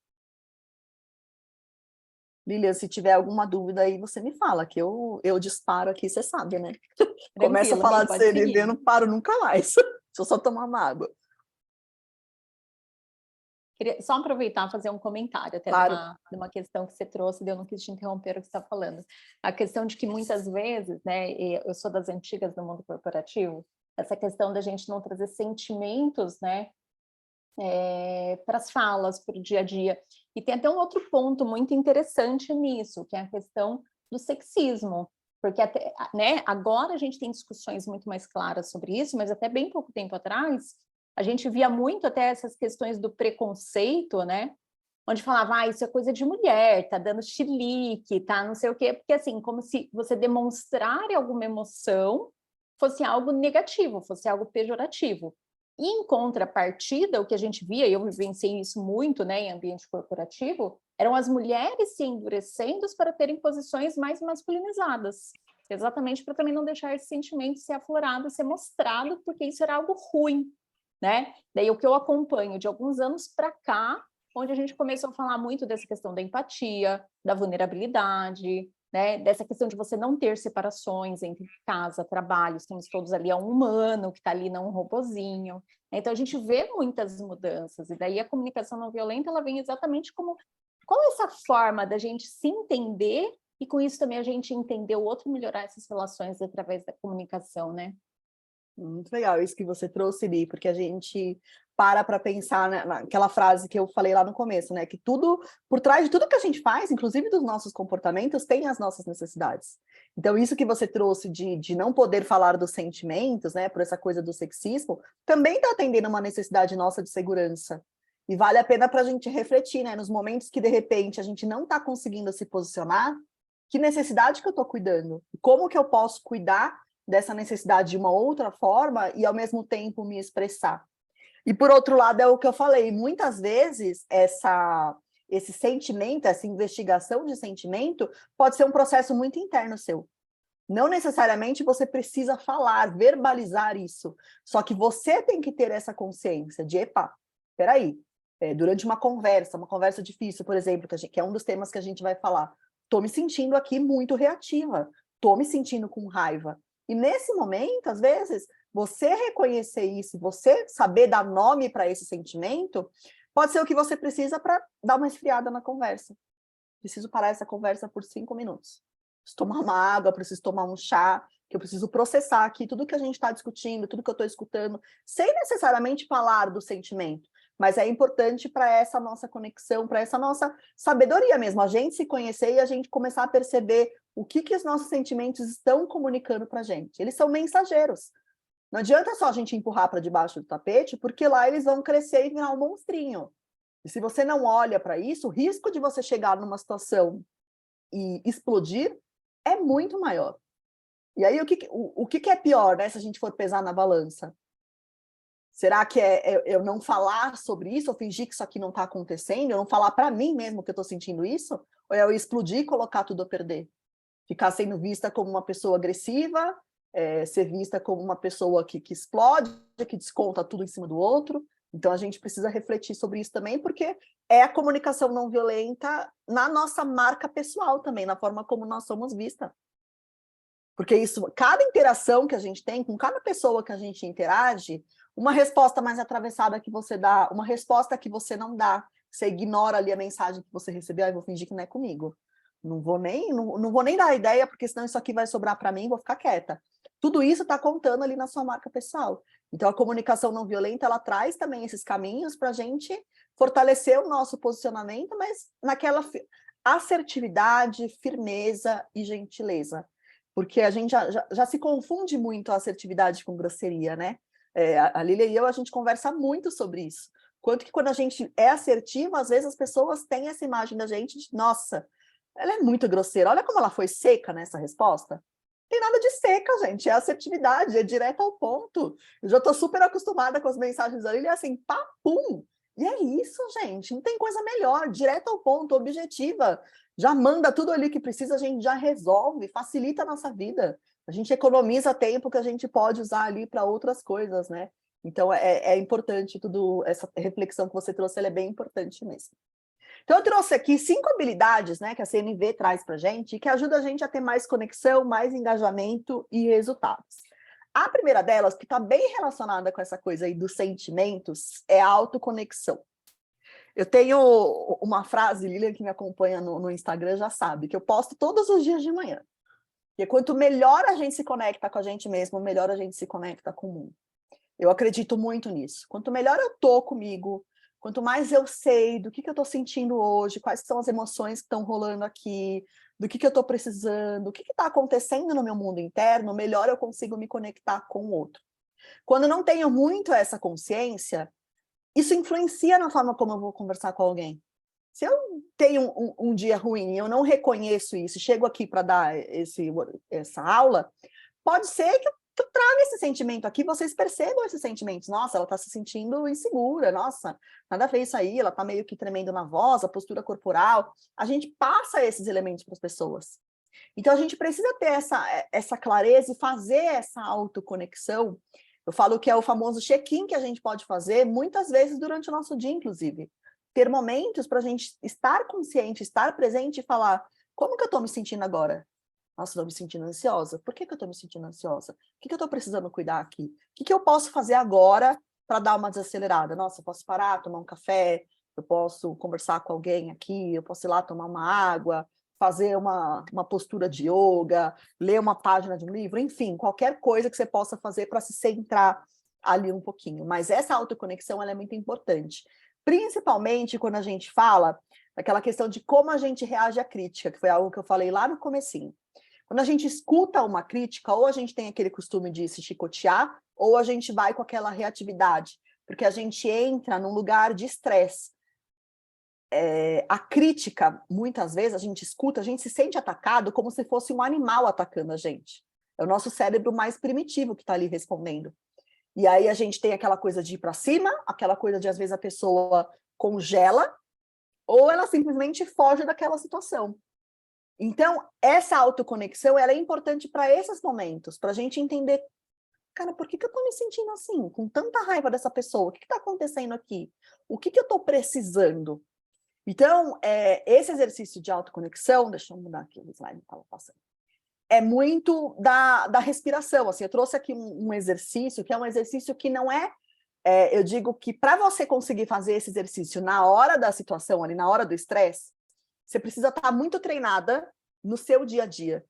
[SPEAKER 2] Lilian, se tiver alguma dúvida aí, você me fala, que eu disparo aqui, você sabe, né? Começa a falar de CNV, não paro nunca mais. Deixa eu só tomar uma água.
[SPEAKER 1] Queria só aproveitar e fazer um comentário até
[SPEAKER 2] Claro.
[SPEAKER 1] de uma questão que você trouxe, eu não quis te interromper o que você está falando. A questão de que muitas vezes, né, eu sou das antigas do mundo corporativo, essa questão da gente não trazer sentimentos, né, para as falas, para o dia a dia. E tem até um outro ponto muito interessante nisso, que é a questão do sexismo. Porque até, né, agora a gente tem discussões muito mais claras sobre isso, mas até bem pouco tempo atrás, a gente via muito até essas questões do preconceito, né? onde falava, isso é coisa de mulher, tá dando chilique, tá não sei o quê, porque assim, como se você demonstrar alguma emoção fosse algo negativo, fosse algo pejorativo. E em contrapartida, o que a gente via, e eu vivenciei isso muito, né, em ambiente corporativo, eram as mulheres se endurecendo para terem posições mais masculinizadas, exatamente para também não deixar esse sentimento ser aflorado, ser mostrado, porque isso era algo ruim, né? Daí o que eu acompanho de alguns anos para cá, onde a gente começou a falar muito dessa questão da empatia, da vulnerabilidade, né? Dessa questão de você não ter separações entre casa, trabalho, estamos todos ali, é um humano que está ali, não um robozinho. Então a gente vê muitas mudanças, e daí a comunicação não violenta, ela vem exatamente como qual é essa forma da gente se entender e com isso também a gente entender o outro, melhorar essas relações através da comunicação, né?
[SPEAKER 2] Muito legal isso que você trouxe, Li, porque a gente para pensar naquela frase que eu falei lá no começo, né? Que tudo, por trás de tudo que a gente faz, inclusive dos nossos comportamentos, tem as nossas necessidades. Então, isso que você trouxe de não poder falar dos sentimentos, né? Por essa coisa do sexismo, também está atendendo uma necessidade nossa de segurança. E vale a pena para a gente refletir, né? Nos momentos que, de repente, a gente não está conseguindo se posicionar, que necessidade que eu estou cuidando? Como que eu posso cuidar dessa necessidade de uma outra forma e, ao mesmo tempo, me expressar? E, por outro lado, é o que eu falei, muitas vezes esse sentimento, essa investigação de sentimento pode ser um processo muito interno seu. Não necessariamente você precisa falar, verbalizar isso, só que você tem que ter essa consciência de, epa, peraí, durante uma conversa difícil, por exemplo, que é um dos temas que a gente vai falar, estou me sentindo aqui muito reativa, estou me sentindo com raiva. E nesse momento, às vezes, você reconhecer isso, você saber dar nome para esse sentimento, pode ser o que você precisa para dar uma esfriada na conversa. Preciso parar essa conversa por 5 minutos. Preciso tomar uma água, preciso tomar um chá, que eu preciso processar aqui tudo que a gente está discutindo, tudo que eu estou escutando, sem necessariamente falar do sentimento. Mas é importante para essa nossa conexão, para essa nossa sabedoria mesmo, a gente se conhecer e a gente começar a perceber o que os nossos sentimentos estão comunicando para a gente. Eles são mensageiros. Não adianta só a gente empurrar para debaixo do tapete, porque lá eles vão crescer e virar um monstrinho. E se você não olha para isso, o risco de você chegar numa situação e explodir é muito maior. E aí, o que é pior, né, se a gente for pesar na balança? Será que é eu não falar sobre isso, ou fingir que isso aqui não está acontecendo, eu não falar para mim mesmo que eu estou sentindo isso? Ou é eu explodir e colocar tudo a perder? Ficar sendo vista como uma pessoa agressiva, ser vista como uma pessoa que explode, que desconta tudo em cima do outro. Então, a gente precisa refletir sobre isso também, porque é a comunicação não violenta na nossa marca pessoal também, na forma como nós somos vistas. Porque isso, cada interação que a gente tem, com cada pessoa que a gente interage, uma resposta mais atravessada que você dá, uma resposta que você não dá, você ignora ali a mensagem que você recebeu, eu vou fingir que não é comigo. Não vou nem dar ideia, porque senão isso aqui vai sobrar para mim, vou ficar quieta. Tudo isso está contando ali na sua marca pessoal. Então, a comunicação não violenta, ela traz também esses caminhos para a gente fortalecer o nosso posicionamento, mas naquela assertividade, firmeza e gentileza. Porque a gente já se confunde muito a assertividade com grosseria, né? A Lília e eu, a gente conversa muito sobre isso. Quanto que quando a gente é assertiva, às vezes as pessoas têm essa imagem da gente de, nossa, ela é muito grosseira, olha como ela foi seca nessa resposta. Não tem nada de seca, gente, é assertividade, é direto ao ponto. Eu já estou super acostumada com as mensagens da Lília, assim, papum! E é isso, gente, não tem coisa melhor, direto ao ponto, objetiva. Já manda tudo ali que precisa, a gente já resolve, facilita a nossa vida. A gente economiza tempo que a gente pode usar ali para outras coisas, né? Então, é importante tudo, essa reflexão que você trouxe, ela é bem importante mesmo. Então, eu trouxe aqui 5 habilidades, né, que a CNV traz para a gente, que ajuda a gente a ter mais conexão, mais engajamento e resultados. A primeira delas, que está bem relacionada com essa coisa aí dos sentimentos, é a autoconexão. Eu tenho uma frase, Lilian, que me acompanha no Instagram, já sabe, que eu posto todos os dias de manhã. E quanto melhor a gente se conecta com a gente mesmo, melhor a gente se conecta com o mundo. Eu acredito muito nisso. Quanto melhor eu tô comigo, quanto mais eu sei do que eu estou sentindo hoje, quais são as emoções que estão rolando aqui, do que eu estou precisando, o que está acontecendo no meu mundo interno, melhor eu consigo me conectar com o outro. Quando eu não tenho muito essa consciência, isso influencia na forma como eu vou conversar com alguém. Se eu tenho um dia ruim e eu não reconheço isso, chego aqui para dar essa aula, pode ser que eu traga esse sentimento aqui, vocês percebam esses sentimentos. Nossa, ela está se sentindo insegura, nossa, nada a ver isso aí, ela está meio que tremendo na voz, a postura corporal. A gente passa esses elementos para as pessoas. Então, a gente precisa ter essa clareza e fazer essa autoconexão. Eu falo que é o famoso check-in que a gente pode fazer muitas vezes durante o nosso dia, inclusive. Ter momentos para a gente estar consciente, estar presente e falar, como que eu estou me sentindo agora? Nossa, estou me sentindo ansiosa. Por que eu estou me sentindo ansiosa? O que eu estou precisando cuidar aqui? O que eu posso fazer agora para dar uma desacelerada? Nossa, eu posso parar, tomar um café, eu posso conversar com alguém aqui, eu posso ir lá tomar uma água, fazer uma postura de yoga, ler uma página de um livro, enfim, qualquer coisa que você possa fazer para se centrar ali um pouquinho. Mas essa autoconexão ela é muito importante. Principalmente quando a gente fala daquela questão de como a gente reage à crítica, que foi algo que eu falei lá no comecinho. Quando a gente escuta uma crítica, ou a gente tem aquele costume de se chicotear, ou a gente vai com aquela reatividade, porque a gente entra num lugar de estresse. A crítica, muitas vezes, a gente escuta, a gente se sente atacado como se fosse um animal atacando a gente. É o nosso cérebro mais primitivo que está ali respondendo. E aí a gente tem aquela coisa de ir para cima, aquela coisa de, às vezes, a pessoa congela, ou ela simplesmente foge daquela situação. Então, essa autoconexão ela é importante para esses momentos, para a gente entender, cara, por que eu estou me sentindo assim, com tanta raiva dessa pessoa? O que está acontecendo aqui? O que eu estou precisando? Então, esse exercício de autoconexão, deixa eu mudar aqui o slide que estava passando, é muito da respiração. Assim, eu trouxe aqui um exercício, que é um exercício que não eu digo que para você conseguir fazer esse exercício na hora da situação, ali na hora do estresse, você precisa estar muito treinada no seu dia a dia.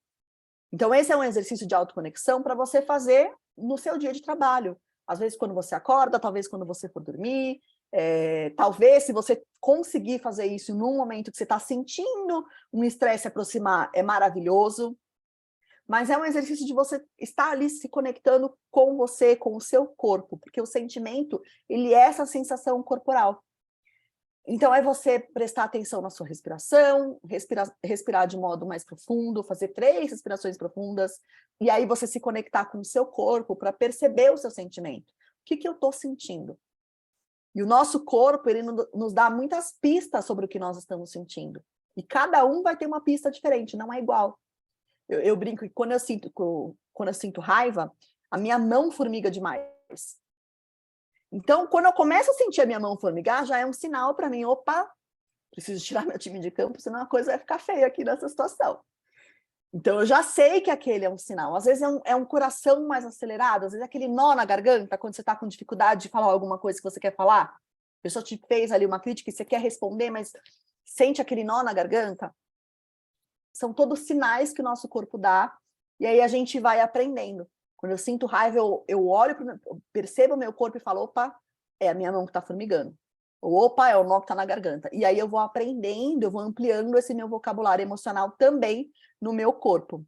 [SPEAKER 2] Então, esse é um exercício de autoconexão para você fazer no seu dia de trabalho. Às vezes, quando você acorda, talvez quando você for dormir, talvez, se você conseguir fazer isso num momento que você está sentindo um estresse se aproximar, é maravilhoso. Mas é um exercício de você estar ali se conectando com você, com o seu corpo, porque o sentimento, ele é essa sensação corporal. Então, é você prestar atenção na sua respiração, respirar de modo mais profundo, fazer 3 respirações profundas, e aí você se conectar com o seu corpo para perceber o seu sentimento. O que eu estou sentindo? E o nosso corpo, ele nos dá muitas pistas sobre o que nós estamos sentindo. E cada um vai ter uma pista diferente, não é igual. Eu brinco que quando eu sinto raiva, a minha mão formiga demais. Então, quando eu começo a sentir a minha mão formigar, já é um sinal para mim, opa, preciso tirar meu time de campo, senão a coisa vai ficar feia aqui nessa situação. Então, eu já sei que aquele é um sinal. Às vezes é um coração mais acelerado, às vezes é aquele nó na garganta, quando você está com dificuldade de falar alguma coisa que você quer falar. A pessoa te fez ali uma crítica e você quer responder, mas sente aquele nó na garganta. São todos sinais que o nosso corpo dá, e aí a gente vai aprendendo. Quando eu sinto raiva, eu olho, percebo o meu corpo e falo, opa, é a minha mão que está formigando. Ou, opa, é o nó que está na garganta. E aí eu vou aprendendo, eu vou ampliando esse meu vocabulário emocional também no meu corpo.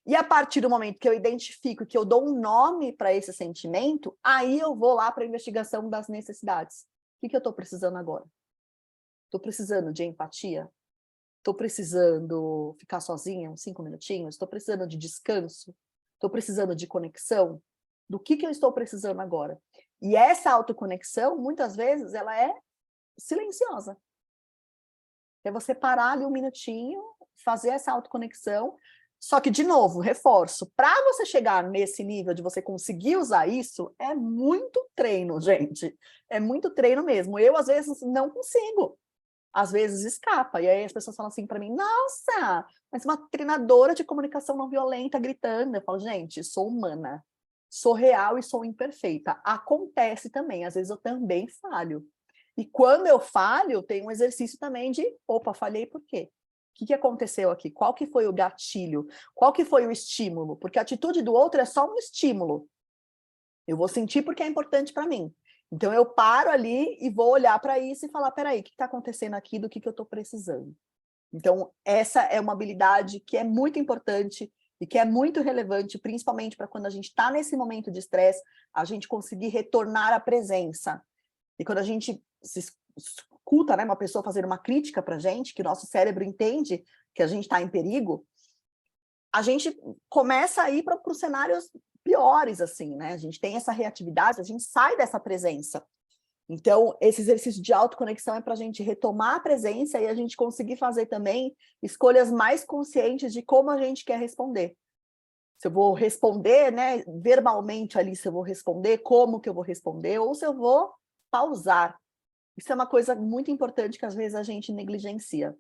[SPEAKER 2] E a partir do momento que eu identifico, que eu dou um nome para esse sentimento, aí eu vou lá para a investigação das necessidades. O que eu estou precisando agora? Estou precisando de empatia? Estou precisando ficar sozinha uns 5 minutinhos? Estou precisando de descanso? Estou precisando de conexão? Do que eu estou precisando agora? E essa autoconexão, muitas vezes, ela é silenciosa. É você parar ali um minutinho, fazer essa autoconexão. Só que, de novo, reforço, para você chegar nesse nível de você conseguir usar isso, é muito treino, gente. É muito treino mesmo. Eu, às vezes, não consigo. Às vezes escapa, e aí as pessoas falam assim para mim, nossa, mas uma treinadora de comunicação não violenta gritando. Eu falo, gente, sou humana, sou real e sou imperfeita. Acontece também, às vezes eu também falho. E quando eu falho, tem um exercício também de, opa, falhei por quê? O que aconteceu aqui? Qual que foi o gatilho? Qual que foi o estímulo? Porque a atitude do outro é só um estímulo. Eu vou sentir porque é importante para mim. Então, eu paro ali e vou olhar para isso e falar, peraí, o que está acontecendo aqui, do que eu estou precisando? Então, essa é uma habilidade que é muito importante e que é muito relevante, principalmente para quando a gente está nesse momento de estresse, a gente conseguir retornar à presença. E quando a gente escuta, né, uma pessoa fazendo uma crítica para a gente, que o nosso cérebro entende que a gente está em perigo, a gente começa a ir para os cenários piores, assim, né? A gente tem essa reatividade, a gente sai dessa presença. Então, esse exercício de autoconexão é para a gente retomar a presença e a gente conseguir fazer também escolhas mais conscientes de como a gente quer responder. Se eu vou responder, né, verbalmente ali, se eu vou responder, como que eu vou responder, ou se eu vou pausar. Isso é uma coisa muito importante que às vezes a gente negligencia.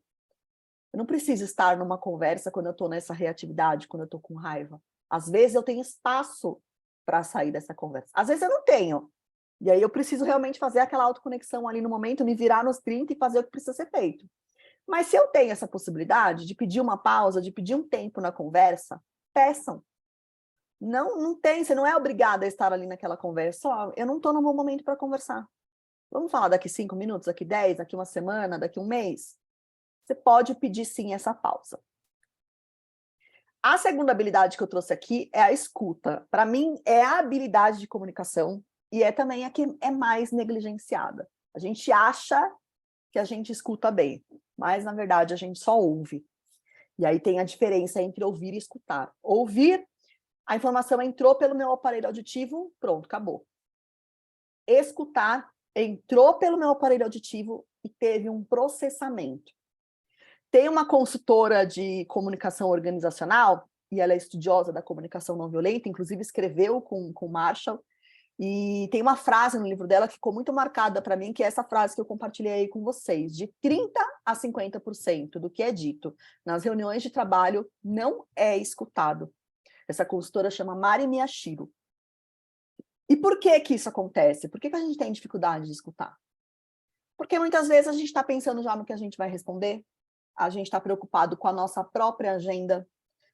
[SPEAKER 2] Eu não preciso estar numa conversa quando eu estou nessa reatividade, quando eu estou com raiva. Às vezes eu tenho espaço para sair dessa conversa. Às vezes eu não tenho. E aí eu preciso realmente fazer aquela autoconexão ali no momento, me virar nos 30 e fazer o que precisa ser feito. Mas se eu tenho essa possibilidade de pedir uma pausa, de pedir um tempo na conversa, peçam. Não tem, você não é obrigada a estar ali naquela conversa. Ó, eu não estou no meu momento para conversar. Vamos falar daqui 5 minutos, daqui 10, daqui uma semana, daqui um mês? Você pode pedir sim essa pausa. A segunda habilidade que eu trouxe aqui é a escuta. Para mim, é a habilidade de comunicação e é também a que é mais negligenciada. A gente acha que a gente escuta bem, mas, na verdade, a gente só ouve. E aí tem a diferença entre ouvir e escutar. Ouvir, a informação entrou pelo meu aparelho auditivo, pronto, acabou. Escutar, entrou pelo meu aparelho auditivo e teve um processamento. Tem uma consultora de comunicação organizacional, e ela é estudiosa da comunicação não violenta, inclusive escreveu com o Marshall, e tem uma frase no livro dela que ficou muito marcada para mim, que é essa frase que eu compartilhei aí com vocês, de 30% a 50% do que é dito nas reuniões de trabalho não é escutado. Essa consultora chama Mari Miyashiro. E por que que isso acontece? Por que que a gente tem dificuldade de escutar? Porque muitas vezes a gente está pensando já no que a gente vai responder, a gente está preocupado com a nossa própria agenda,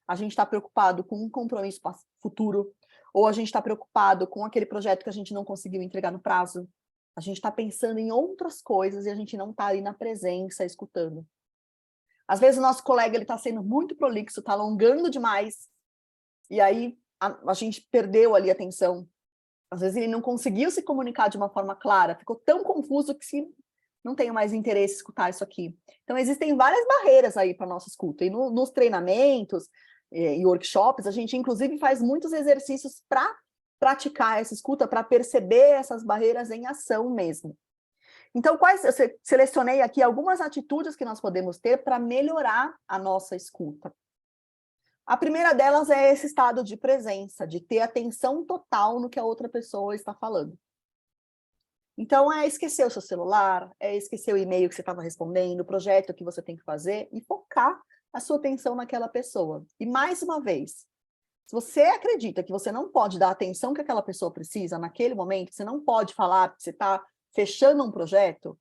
[SPEAKER 2] a gente está preocupado com um compromisso futuro, ou a gente está preocupado com aquele projeto que a gente não conseguiu entregar no prazo. A gente está pensando em outras coisas e a gente não está ali na presença, escutando. Às vezes o nosso colega está sendo muito prolixo, está alongando demais, e aí a gente perdeu ali a atenção. Às vezes ele não conseguiu se comunicar de uma forma clara, ficou tão confuso que não tenho mais interesse em escutar isso aqui. Então, existem várias barreiras aí para a nossa escuta. E nos treinamentos e workshops, a gente, inclusive, faz muitos exercícios para praticar essa escuta, para perceber essas barreiras em ação mesmo. Então, eu selecionei aqui algumas atitudes que nós podemos ter para melhorar a nossa escuta. A primeira delas é esse estado de presença, de ter atenção total no que a outra pessoa está falando. Então, é esquecer o seu celular, é esquecer o e-mail que você estava respondendo, o projeto que você tem que fazer e focar a sua atenção naquela pessoa. E, mais uma vez, se você acredita que você não pode dar a atenção que aquela pessoa precisa naquele momento, você não pode falar que você está fechando um projeto,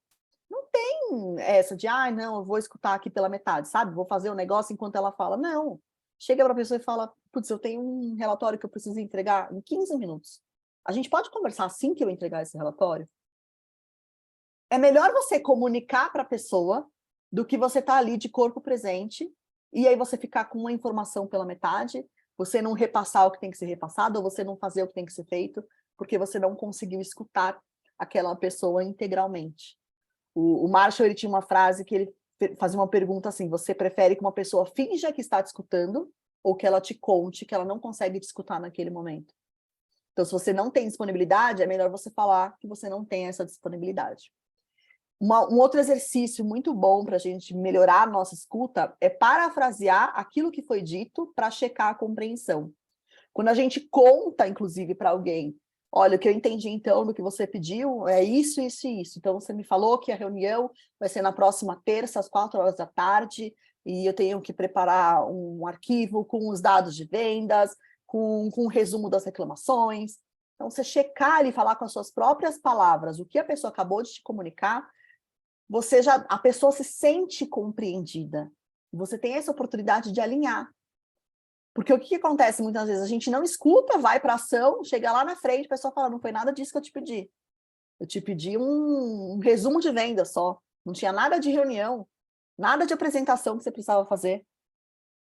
[SPEAKER 2] não tem essa de, não, eu vou escutar aqui pela metade, sabe? Vou fazer o negócio enquanto ela fala. Não. Chega para a pessoa e fala, putz, eu tenho um relatório que eu preciso entregar em 15 minutos. A gente pode conversar assim que eu entregar esse relatório? É melhor você comunicar para a pessoa do que você estar ali de corpo presente e aí você ficar com uma informação pela metade, você não repassar o que tem que ser repassado, ou você não fazer o que tem que ser feito, porque você não conseguiu escutar aquela pessoa integralmente. O Marshall, ele tinha uma frase que ele fazia uma pergunta assim, você prefere que uma pessoa finja que está te escutando ou que ela te conte que ela não consegue te escutar naquele momento? Então, se você não tem disponibilidade, é melhor você falar que você não tem essa disponibilidade. Um outro exercício muito bom para a gente melhorar a nossa escuta é parafrasear aquilo que foi dito para checar a compreensão. Quando a gente conta, inclusive, para alguém, olha, o que eu entendi, então, do que você pediu é isso, isso e isso. Então, você me falou que a reunião vai ser na próxima terça, às 4 horas da tarde, e eu tenho que preparar um arquivo com os dados de vendas, com um resumo das reclamações. Então, você checar e falar com as suas próprias palavras o que a pessoa acabou de te comunicar, a pessoa se sente compreendida. Você tem essa oportunidade de alinhar. Porque o que acontece muitas vezes? A gente não escuta, vai para a ação, chega lá na frente, a pessoa fala, não foi nada disso que eu te pedi. Eu te pedi um resumo de venda só. Não tinha nada de reunião, nada de apresentação que você precisava fazer.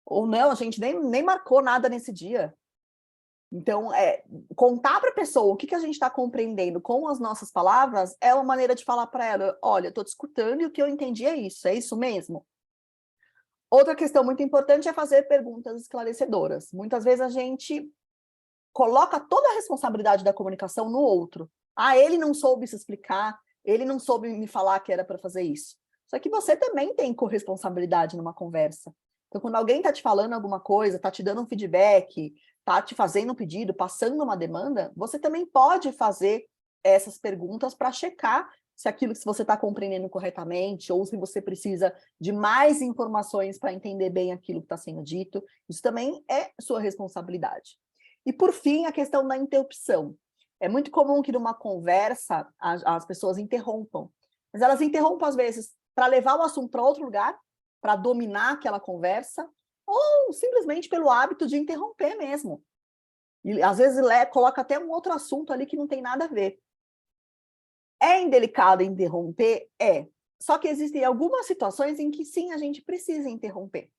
[SPEAKER 2] Ou não, a gente nem marcou nada nesse dia. Então, contar para a pessoa o que a gente está compreendendo com as nossas palavras é uma maneira de falar para ela, olha, eu estou te escutando e o que eu entendi é isso mesmo? Outra questão muito importante é fazer perguntas esclarecedoras. Muitas vezes a gente coloca toda a responsabilidade da comunicação no outro. Ah, ele não soube se explicar, ele não soube me falar que era para fazer isso. Só que você também tem corresponsabilidade numa conversa. Então, quando alguém está te falando alguma coisa, está te dando um feedback, está te fazendo um pedido, passando uma demanda, você também pode fazer essas perguntas para checar se aquilo que você está compreendendo corretamente ou se você precisa de mais informações para entender bem aquilo que está sendo dito. Isso também é sua responsabilidade. E, por fim, a questão da interrupção. É muito comum que numa conversa as pessoas interrompam, mas elas interrompem às vezes para levar o assunto para outro lugar, para dominar aquela conversa, ou simplesmente pelo hábito de interromper mesmo. E às vezes coloca até um outro assunto ali que não tem nada a ver. É indelicado interromper? É. Só que existem algumas situações em que sim, a gente precisa interromper.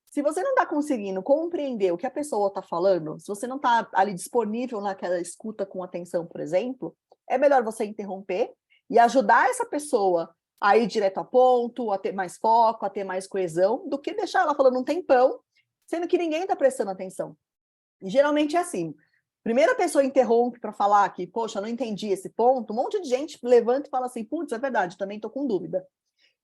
[SPEAKER 2] Se você não está conseguindo compreender o que a pessoa está falando, se você não está ali disponível naquela escuta com atenção, por exemplo, é melhor você interromper e ajudar essa pessoa a ir direto ao ponto, a ter mais foco, a ter mais coesão, do que deixar ela falando um tempão, sendo que ninguém está prestando atenção. E geralmente é assim, primeiro a pessoa interrompe para falar que, poxa, não entendi esse ponto, um monte de gente levanta e fala assim, putz, é verdade, também estou com dúvida.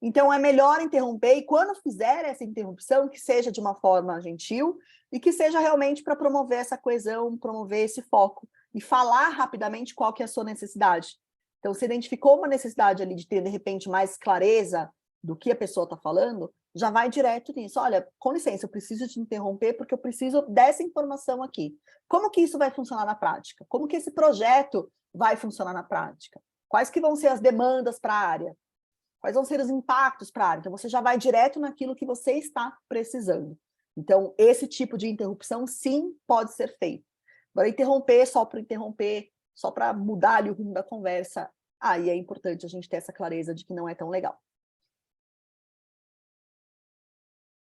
[SPEAKER 2] Então, é melhor interromper, e quando fizer essa interrupção, que seja de uma forma gentil e que seja realmente para promover essa coesão, promover esse foco e falar rapidamente qual que é a sua necessidade. Então, se identificou uma necessidade ali de ter, de repente, mais clareza do que a pessoa está falando, já vai direto nisso. Olha, com licença, eu preciso te interromper porque eu preciso dessa informação aqui. Como que isso vai funcionar na prática? Como que esse projeto vai funcionar na prática? Quais que vão ser as demandas para a área? Quais vão ser os impactos para a área? Então, você já vai direto naquilo que você está precisando. Então, esse tipo de interrupção, sim, pode ser feito. Agora, interromper só para mudar ali o rumo da conversa, aí é importante a gente ter essa clareza de que não é tão legal.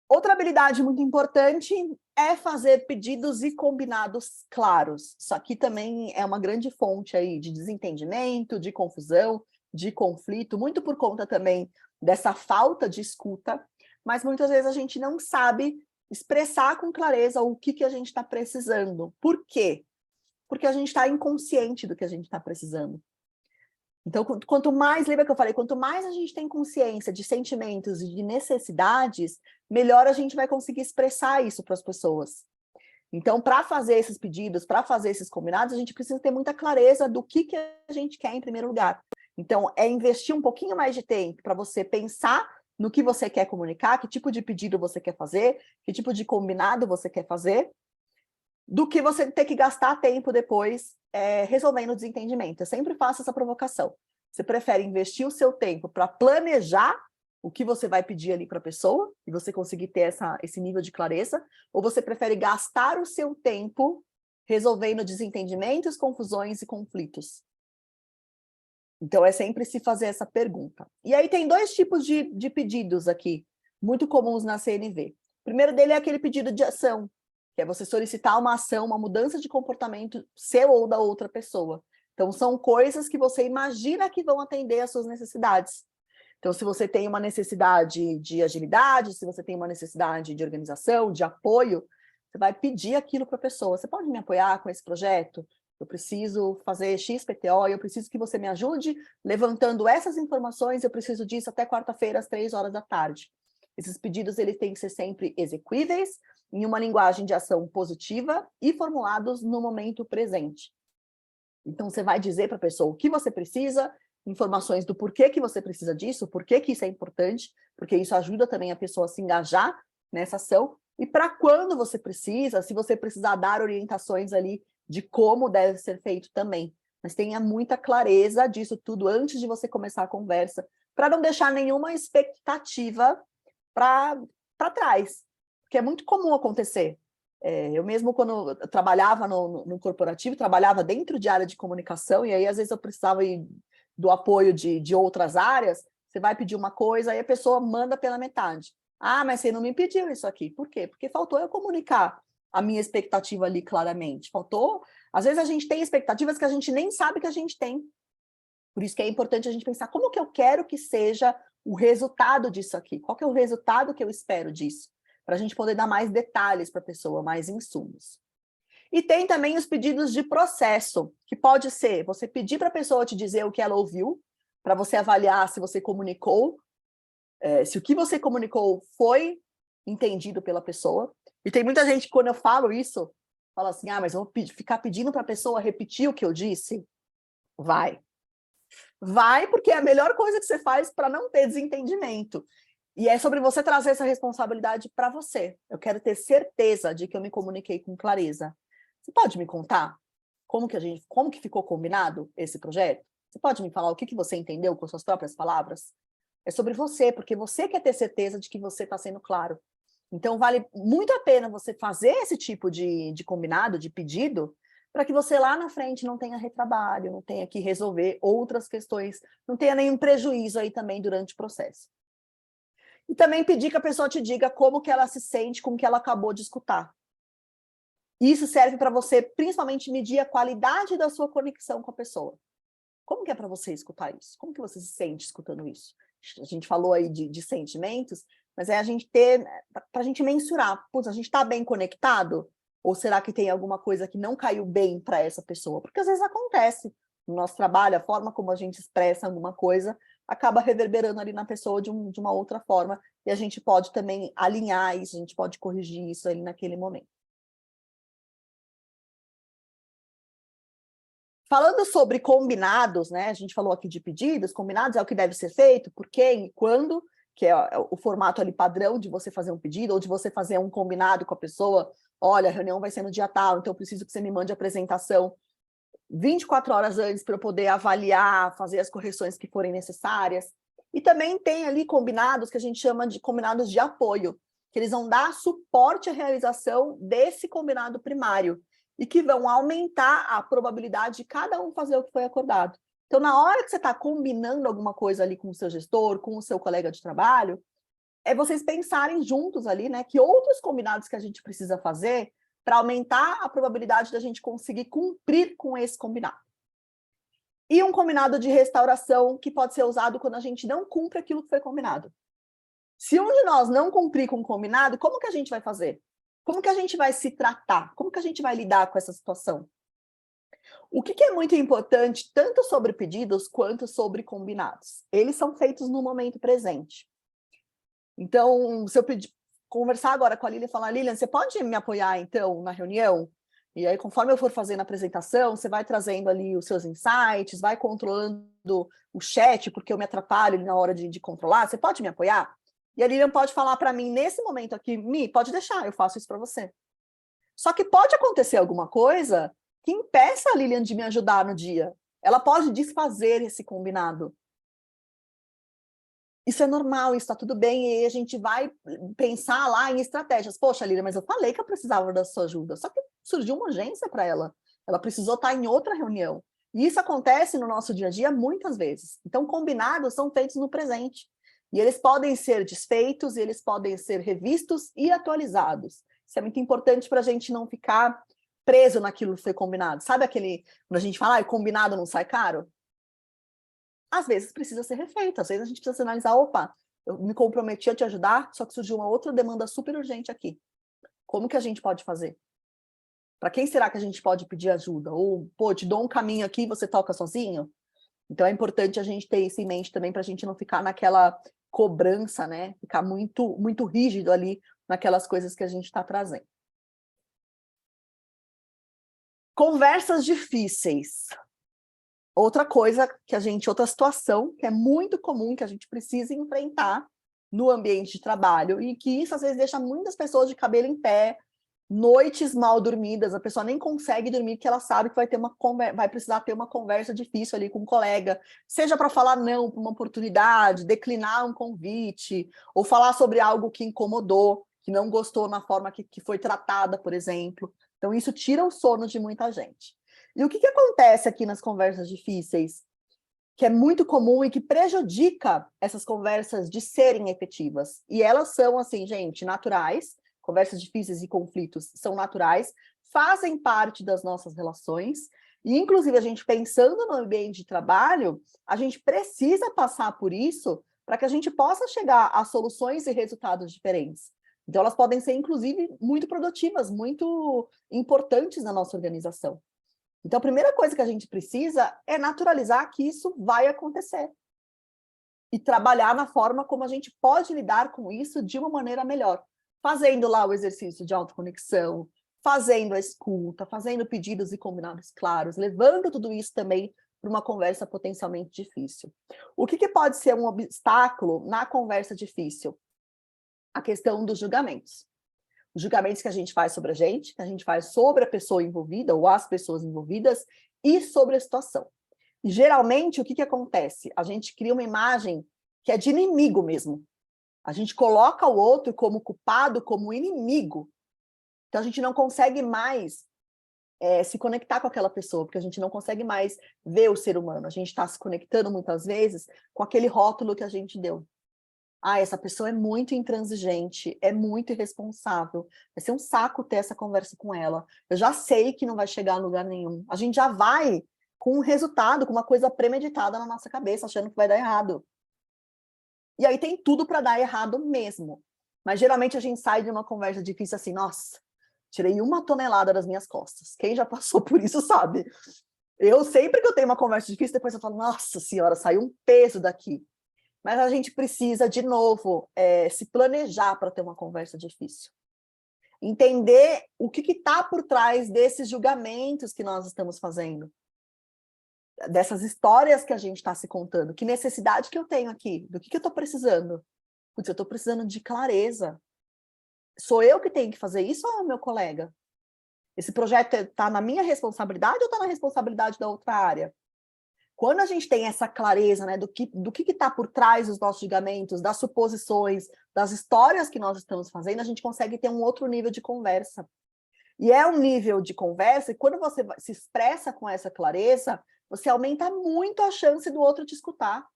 [SPEAKER 2] Outra habilidade muito importante é fazer pedidos e combinados claros. Isso aqui também é uma grande fonte aí de desentendimento, de confusão, de conflito, muito por conta também dessa falta de escuta, mas muitas vezes a gente não sabe expressar com clareza o que a gente está precisando. Por quê? Porque a gente está inconsciente do que a gente está precisando. Então, quanto mais, lembra que eu falei, quanto mais a gente tem consciência de sentimentos e de necessidades, melhor a gente vai conseguir expressar isso para as pessoas. Então, para fazer esses pedidos, para fazer esses combinados, a gente precisa ter muita clareza do que a gente quer em primeiro lugar. Então, é investir um pouquinho mais de tempo para você pensar no que você quer comunicar, que tipo de pedido você quer fazer, que tipo de combinado você quer fazer, do que você ter que gastar tempo depois resolvendo o desentendimento. Eu sempre faço essa provocação. Você prefere investir o seu tempo para planejar o que você vai pedir ali para a pessoa, e você conseguir ter esse nível de clareza, ou você prefere gastar o seu tempo resolvendo desentendimentos, confusões e conflitos? Então, é sempre se fazer essa pergunta. E aí tem dois tipos de pedidos aqui, muito comuns na CNV. O primeiro dele é aquele pedido de ação, que é você solicitar uma ação, uma mudança de comportamento seu ou da outra pessoa. Então, são coisas que você imagina que vão atender às suas necessidades. Então, se você tem uma necessidade de agilidade, se você tem uma necessidade de organização, de apoio, você vai pedir aquilo para a pessoa. Você pode me apoiar com esse projeto? Eu preciso fazer XPTO, eu preciso que você me ajude levantando essas informações, eu preciso disso até quarta-feira, às 3 horas da tarde. Esses pedidos eles têm que ser sempre execuíveis, em uma linguagem de ação positiva e formulados no momento presente. Então, você vai dizer para a pessoa o que você precisa, informações do porquê que você precisa disso, porquê que isso é importante, porque isso ajuda também a pessoa a se engajar nessa ação, e para quando você precisa, se você precisar dar orientações ali de como deve ser feito também. Mas tenha muita clareza disso tudo antes de você começar a conversa, para não deixar nenhuma expectativa para trás, porque é muito comum acontecer. Eu mesmo, quando eu trabalhava no corporativo, trabalhava dentro de área de comunicação, e aí às vezes eu precisava do apoio de outras áreas. Você vai pedir uma coisa, aí a pessoa manda pela metade. Ah, mas você não me pediu isso aqui. Por quê? Porque faltou eu comunicar a minha expectativa ali claramente. Faltou... Às vezes a gente tem expectativas que a gente nem sabe que a gente tem. Por isso que é importante a gente pensar como que eu quero que seja o resultado disso aqui. Qual que é o resultado que eu espero disso? Para a gente poder dar mais detalhes para a pessoa, mais insumos. E tem também os pedidos de processo, que pode ser você pedir para a pessoa te dizer o que ela ouviu, para você avaliar se você comunicou, se o que você comunicou foi entendido pela pessoa. E tem muita gente, quando eu falo isso, fala assim, mas eu vou ficar pedindo para a pessoa repetir o que eu disse? Vai. Vai, porque é a melhor coisa que você faz para não ter desentendimento. E é sobre você trazer essa responsabilidade para você. Eu quero ter certeza de que eu me comuniquei com clareza. Você pode me contar como que ficou combinado esse projeto? Você pode me falar o que você entendeu com suas próprias palavras? É sobre você, porque você quer ter certeza de que você está sendo claro. Então, vale muito a pena você fazer esse tipo de combinado, de pedido, para que você lá na frente não tenha retrabalho, não tenha que resolver outras questões, não tenha nenhum prejuízo aí também durante o processo. E também pedir que a pessoa te diga como que ela se sente com o que ela acabou de escutar. Isso serve para você, principalmente, medir a qualidade da sua conexão com a pessoa. Como que é para você escutar isso? Como que você se sente escutando isso? A gente falou aí de sentimentos, mas é a gente ter, para a gente mensurar, putz, a gente está bem conectado? Ou será que tem alguma coisa que não caiu bem para essa pessoa? Porque às vezes acontece no nosso trabalho, a forma como a gente expressa alguma coisa acaba reverberando ali na pessoa de uma outra forma, e a gente pode também alinhar isso, a gente pode corrigir isso ali naquele momento. Falando sobre combinados, né? A gente falou aqui de pedidos, combinados é o que deve ser feito, por quem e quando, que é o formato ali padrão de você fazer um pedido, ou de você fazer um combinado com a pessoa. Olha, a reunião vai ser no dia tal, então eu preciso que você me mande a apresentação 24 horas antes para eu poder avaliar, fazer as correções que forem necessárias. E também tem ali combinados que a gente chama de combinados de apoio, que eles vão dar suporte à realização desse combinado primário e que vão aumentar a probabilidade de cada um fazer o que foi acordado. Então, na hora que você está combinando alguma coisa ali com o seu gestor, com o seu colega de trabalho, é vocês pensarem juntos ali, né, que outros combinados que a gente precisa fazer para aumentar a probabilidade da gente conseguir cumprir com esse combinado. E um combinado de restauração que pode ser usado quando a gente não cumpre aquilo que foi combinado. Se um de nós não cumprir com o combinado, como que a gente vai fazer? Como que a gente vai se tratar? Como que a gente vai lidar com essa situação? O que é muito importante, tanto sobre pedidos quanto sobre combinados? Eles são feitos no momento presente. Então, se eu conversar agora com a Lilian e falar, Lilian, você pode me apoiar, então, na reunião? E aí, conforme eu for fazendo a apresentação, você vai trazendo ali os seus insights, vai controlando o chat, porque eu me atrapalho na hora de controlar, você pode me apoiar? E a Lilian pode falar para mim, nesse momento aqui, pode deixar, eu faço isso para você. Só que pode acontecer alguma coisa que impeça a Lilian de me ajudar no dia. Ela pode desfazer esse combinado. Isso é normal, isso está tudo bem, e aí a gente vai pensar lá em estratégias. Poxa, Lilian, mas eu falei que eu precisava da sua ajuda, só que surgiu uma urgência para ela. Ela precisou estar em outra reunião. E isso acontece no nosso dia a dia muitas vezes. Então, combinados são feitos no presente. E eles podem ser desfeitos, e eles podem ser revistos e atualizados. Isso é muito importante para a gente não ficar preso naquilo que foi combinado. Sabe aquele, quando a gente fala, combinado não sai caro? Às vezes precisa ser refeito, às vezes a gente precisa analisar, opa, eu me comprometi a te ajudar, só que surgiu uma outra demanda super urgente aqui. Como que a gente pode fazer? Para quem será que a gente pode pedir ajuda? Ou, pô, te dou um caminho aqui e você toca sozinho? Então é importante a gente ter isso em mente também, para a gente não ficar naquela cobrança, né? Ficar muito, muito rígido ali naquelas coisas que a gente está trazendo. Conversas difíceis. Outra coisa outra situação que é muito comum, que a gente precisa enfrentar no ambiente de trabalho, e que isso às vezes deixa muitas pessoas de cabelo em pé, noites mal dormidas, a pessoa nem consegue dormir porque ela sabe que vai precisar ter uma conversa difícil ali com um colega, seja para falar não para uma oportunidade, declinar um convite, ou falar sobre algo que incomodou, que não gostou na forma que foi tratada, por exemplo. Então isso tira o sono de muita gente. E o que acontece aqui nas conversas difíceis, que é muito comum e que prejudica essas conversas de serem efetivas? E elas são, assim, gente, naturais, conversas difíceis e conflitos são naturais, fazem parte das nossas relações, e inclusive a gente pensando no ambiente de trabalho, a gente precisa passar por isso para que a gente possa chegar a soluções e resultados diferentes. Então elas podem ser, inclusive, muito produtivas, muito importantes na nossa organização. Então a primeira coisa que a gente precisa é naturalizar que isso vai acontecer. E trabalhar na forma como a gente pode lidar com isso de uma maneira melhor. Fazendo lá o exercício de autoconexão, fazendo a escuta, fazendo pedidos e combinados claros, levando tudo isso também para uma conversa potencialmente difícil. O que pode ser um obstáculo na conversa difícil? A questão dos julgamentos. Os julgamentos que a gente faz sobre a gente, que a gente faz sobre a pessoa envolvida ou as pessoas envolvidas e sobre a situação. E, geralmente, o que acontece? A gente cria uma imagem que é de inimigo mesmo. A gente coloca o outro como culpado, como inimigo. Então, a gente não consegue mais se conectar com aquela pessoa, porque a gente não consegue mais ver o ser humano. A gente está se conectando, muitas vezes, com aquele rótulo que a gente deu. Ah, essa pessoa é muito intransigente, é muito irresponsável. Vai ser um saco ter essa conversa com ela. Eu já sei que não vai chegar a lugar nenhum. A gente já vai com um resultado, com uma coisa premeditada na nossa cabeça, achando que vai dar errado. E aí tem tudo para dar errado mesmo. Mas geralmente a gente sai de uma conversa difícil assim, nossa, tirei 1 tonelada das minhas costas. Quem já passou por isso sabe. Eu sempre que eu tenho uma conversa difícil, depois eu falo, nossa senhora, saiu um peso daqui. Mas a gente precisa, de novo, se planejar para ter uma conversa difícil. Entender o que está por trás desses julgamentos que nós estamos fazendo. Dessas histórias que a gente está se contando. Que necessidade que eu tenho aqui? Do que eu estou precisando? Putz, eu estou precisando de clareza. Sou eu que tenho que fazer isso ou é o meu colega? Esse projeto está na minha responsabilidade ou está na responsabilidade da outra área? Quando a gente tem essa clareza, né, do que está por trás dos nossos julgamentos, das suposições, das histórias que nós estamos fazendo, a gente consegue ter um outro nível de conversa. E é um nível de conversa, e quando você se expressa com essa clareza, você aumenta muito a chance do outro te escutar.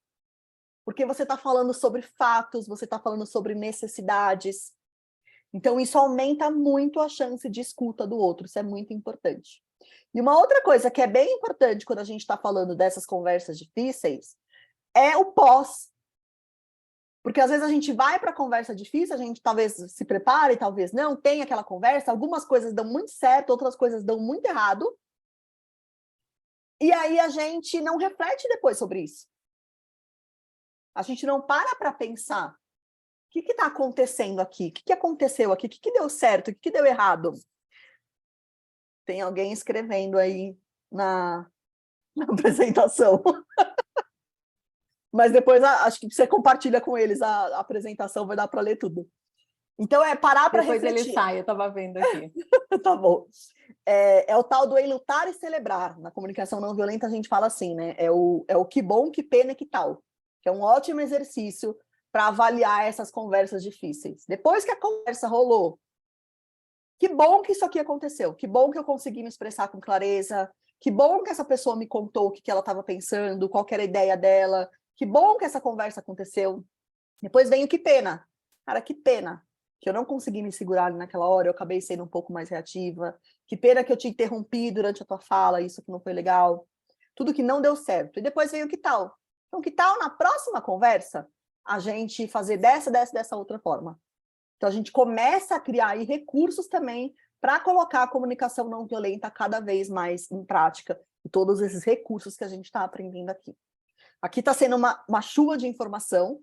[SPEAKER 2] Porque você está falando sobre fatos, você está falando sobre necessidades. Então, isso aumenta muito a chance de escuta do outro, isso é muito importante. E uma outra coisa que é bem importante quando a gente está falando dessas conversas difíceis é o pós. Porque às vezes a gente vai para a conversa difícil, a gente talvez se prepare, talvez não, tem aquela conversa, algumas coisas dão muito certo, outras coisas dão muito errado. E aí a gente não reflete depois sobre isso. A gente não para pensar. O que está acontecendo aqui? O que aconteceu aqui? O que deu certo? O que deu errado? Tem alguém escrevendo aí na apresentação. Mas depois acho que você compartilha com eles a apresentação, vai dar para ler tudo. Então é parar para refletir.
[SPEAKER 1] Depois ele sai, eu estava vendo aqui.
[SPEAKER 2] Tá bom. É o tal do enlutar e celebrar. Na comunicação não violenta a gente fala assim, né? É o que bom, que pena e que tal. Que é um ótimo exercício para avaliar essas conversas difíceis. Depois que a conversa rolou, que bom que isso aqui aconteceu, que bom que eu consegui me expressar com clareza, que bom que essa pessoa me contou o que ela estava pensando, qual era a ideia dela, que bom que essa conversa aconteceu. Depois vem o que pena. Cara, que pena que eu não consegui me segurar ali naquela hora, eu acabei sendo um pouco mais reativa, que pena que eu te interrompi durante a tua fala, isso que não foi legal, tudo que não deu certo. E depois vem o que tal. Então, que tal na próxima conversa a gente fazer dessa outra forma? Então, a gente começa a criar aí recursos também para colocar a comunicação não violenta cada vez mais em prática, e todos esses recursos que a gente está aprendendo aqui. Aqui está sendo uma chuva de informação.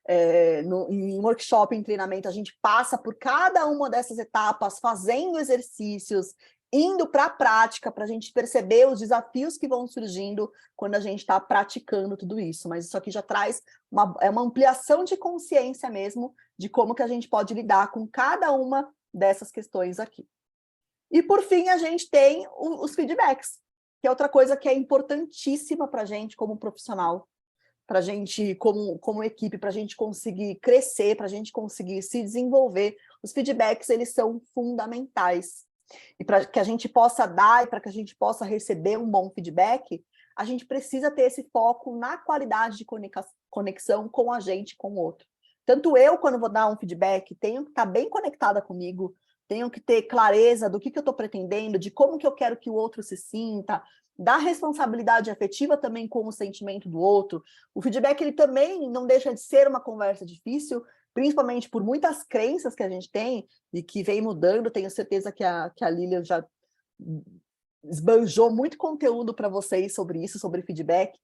[SPEAKER 2] Em workshop, em treinamento, a gente passa por cada uma dessas etapas, fazendo exercícios, indo para a prática, para a gente perceber os desafios que vão surgindo quando a gente está praticando tudo isso. Mas isso aqui já traz uma ampliação de consciência mesmo, de como que a gente pode lidar com cada uma dessas questões aqui. E, por fim, a gente tem os feedbacks, que é outra coisa que é importantíssima para a gente como profissional, para a gente, como equipe, para a gente conseguir crescer, para a gente conseguir se desenvolver. Os feedbacks, eles são fundamentais. E para que a gente possa dar e para que a gente possa receber um bom feedback, a gente precisa ter esse foco na qualidade de conexão com a gente, com o outro. Tanto eu, quando vou dar um feedback, tenho que estar bem conectada comigo, tenho que ter clareza do que eu estou pretendendo, de como que eu quero que o outro se sinta, da responsabilidade afetiva também com o sentimento do outro. O feedback, ele também não deixa de ser uma conversa difícil, principalmente por muitas crenças que a gente tem e que vem mudando. Tenho certeza que a Lilian já esbanjou muito conteúdo para vocês sobre isso, sobre feedback.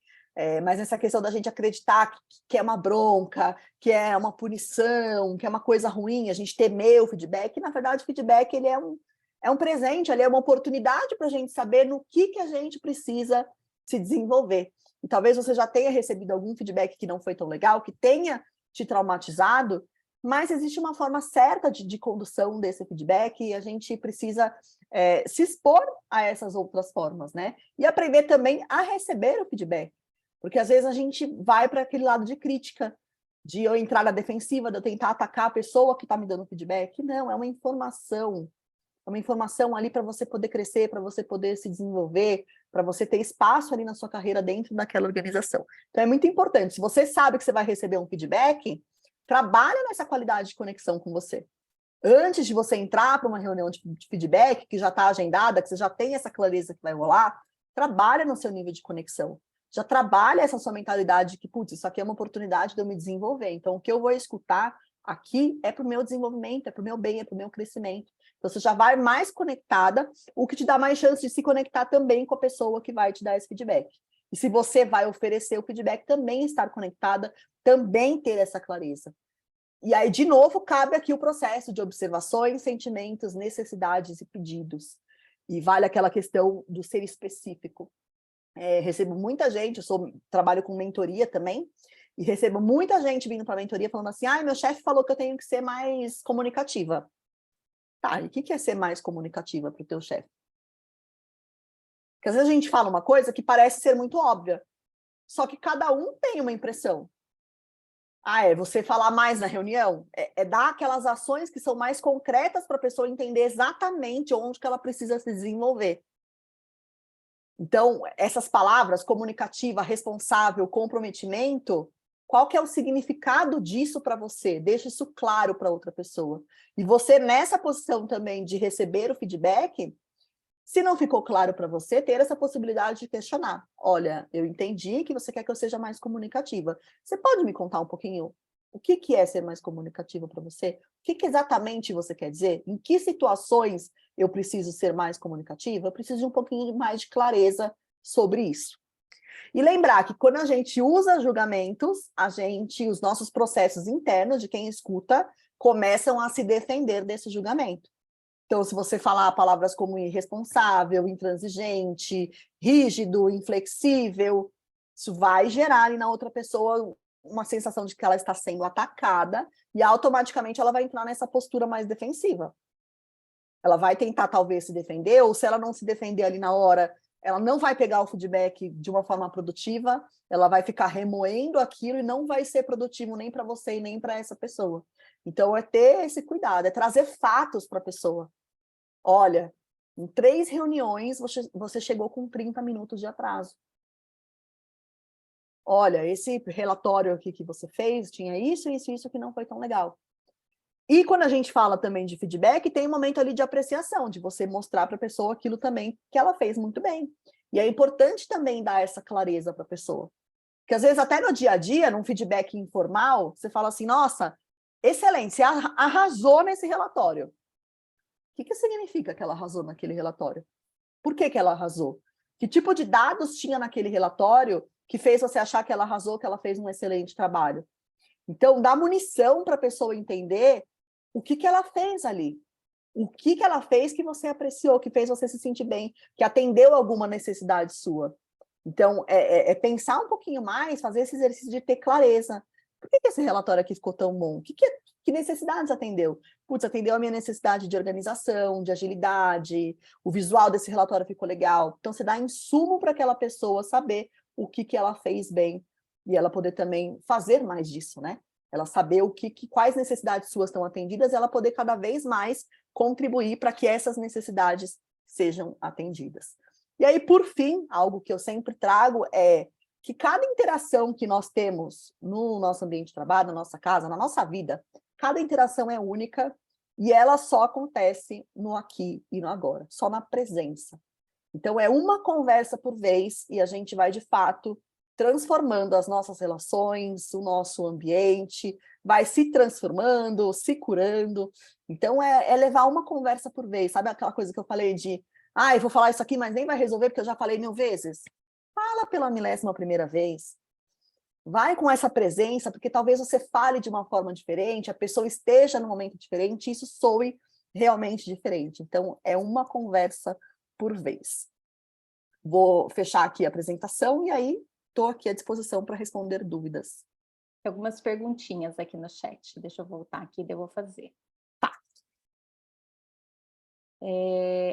[SPEAKER 2] Mas essa questão da gente acreditar que é uma bronca, que é uma punição, que é uma coisa ruim, a gente temer o feedback, na verdade o feedback ele é um presente, ele é uma oportunidade para a gente saber no que a gente precisa se desenvolver. E talvez você já tenha recebido algum feedback que não foi tão legal, que tenha te traumatizado, mas existe uma forma certa de condução desse feedback e a gente precisa se expor a essas outras formas, né? E aprender também a receber o feedback. Porque às vezes a gente vai para aquele lado de crítica, de eu entrar na defensiva, de eu tentar atacar a pessoa que está me dando feedback. Não, é uma informação ali para você poder crescer, para você poder se desenvolver, para você ter espaço ali na sua carreira dentro daquela organização. Então é muito importante, se você sabe que você vai receber um feedback, trabalha nessa qualidade de conexão com você. Antes de você entrar para uma reunião de feedback, que já está agendada, que você já tem essa clareza que vai rolar, trabalha no seu nível de conexão. Já trabalha essa sua mentalidade de que, putz, isso aqui é uma oportunidade de eu me desenvolver. Então, o que eu vou escutar aqui é para o meu desenvolvimento, é para o meu bem, é para o meu crescimento. Então, você já vai mais conectada, o que te dá mais chance de se conectar também com a pessoa que vai te dar esse feedback. E se você vai oferecer o feedback, também estar conectada, também ter essa clareza. E aí, de novo, cabe aqui o processo de observações, sentimentos, necessidades e pedidos. E vale aquela questão do ser específico. Recebo muita gente, trabalho com mentoria também, e recebo muita gente vindo para a mentoria falando assim, meu chefe falou que eu tenho que ser mais comunicativa. Tá, e o que é ser mais comunicativa para o teu chefe? Porque às vezes a gente fala uma coisa que parece ser muito óbvia, só que cada um tem uma impressão. Você falar mais na reunião? Dar aquelas ações que são mais concretas para a pessoa entender exatamente onde que ela precisa se desenvolver. Então, essas palavras, comunicativa, responsável, comprometimento, qual que é o significado disso para você? Deixa isso claro para outra pessoa. E você, nessa posição também de receber o feedback, se não ficou claro para você, ter essa possibilidade de questionar. Olha, eu entendi que você quer que eu seja mais comunicativa. Você pode me contar um pouquinho o que é ser mais comunicativa para você? O que exatamente você quer dizer? Em que situações eu preciso ser mais comunicativa? Eu preciso de um pouquinho mais de clareza sobre isso. E lembrar que quando a gente usa julgamentos, os nossos processos internos de quem escuta começam a se defender desse julgamento. Então, se você falar palavras como irresponsável, intransigente, rígido, inflexível, isso vai gerar ali na outra pessoa uma sensação de que ela está sendo atacada e automaticamente ela vai entrar nessa postura mais defensiva. Ela vai tentar talvez se defender, ou se ela não se defender ali na hora, ela não vai pegar o feedback de uma forma produtiva, ela vai ficar remoendo aquilo e não vai ser produtivo nem para você e nem para essa pessoa. Então, é ter esse cuidado, é trazer fatos para a pessoa. Olha, em 3 reuniões você chegou com 30 minutos de atraso. Olha, esse relatório aqui que você fez tinha isso, isso, isso que não foi tão legal. E quando a gente fala também de feedback, tem um momento ali de apreciação, de você mostrar para a pessoa aquilo também que ela fez muito bem. E é importante também dar essa clareza para a pessoa. Porque às vezes até no dia a dia, num feedback informal, você fala assim, nossa, excelente, você arrasou nesse relatório. O que significa que ela arrasou naquele relatório? Por que ela arrasou? Que tipo de dados tinha naquele relatório que fez você achar que ela arrasou, que ela fez um excelente trabalho? Então, dá munição para a pessoa entender o que ela fez ali. O que ela fez que você apreciou, que fez você se sentir bem, que atendeu alguma necessidade sua. Então, pensar um pouquinho mais, fazer esse exercício de ter clareza. Por que esse relatório aqui ficou tão bom? Que necessidades atendeu? Putz, atendeu a minha necessidade de organização, de agilidade, o visual desse relatório ficou legal. Então, você dá insumo para aquela pessoa saber o que ela fez bem e ela poder também fazer mais disso, né? Ela saber quais necessidades suas estão atendidas e ela poder cada vez mais contribuir para que essas necessidades sejam atendidas. E aí, por fim, algo que eu sempre trago é que cada interação que nós temos no nosso ambiente de trabalho, na nossa casa, na nossa vida, cada interação é única e ela só acontece no aqui e no agora, só na presença. Então, é uma conversa por vez e a gente vai, de fato, transformando as nossas relações, o nosso ambiente, vai se transformando, se curando. Então, é levar uma conversa por vez. Sabe aquela coisa que eu falei de, eu vou falar isso aqui, mas nem vai resolver porque eu já falei 1000 vezes? Fala pela 1000ª vez. Vai com essa presença, porque talvez você fale de uma forma diferente, a pessoa esteja num momento diferente, e isso soe realmente diferente. Então, é uma conversa por vez. Vou fechar aqui a apresentação e aí estou aqui à disposição para responder dúvidas.
[SPEAKER 1] Tem algumas perguntinhas aqui no chat. Deixa eu voltar aqui, eu vou fazer.
[SPEAKER 2] Tá.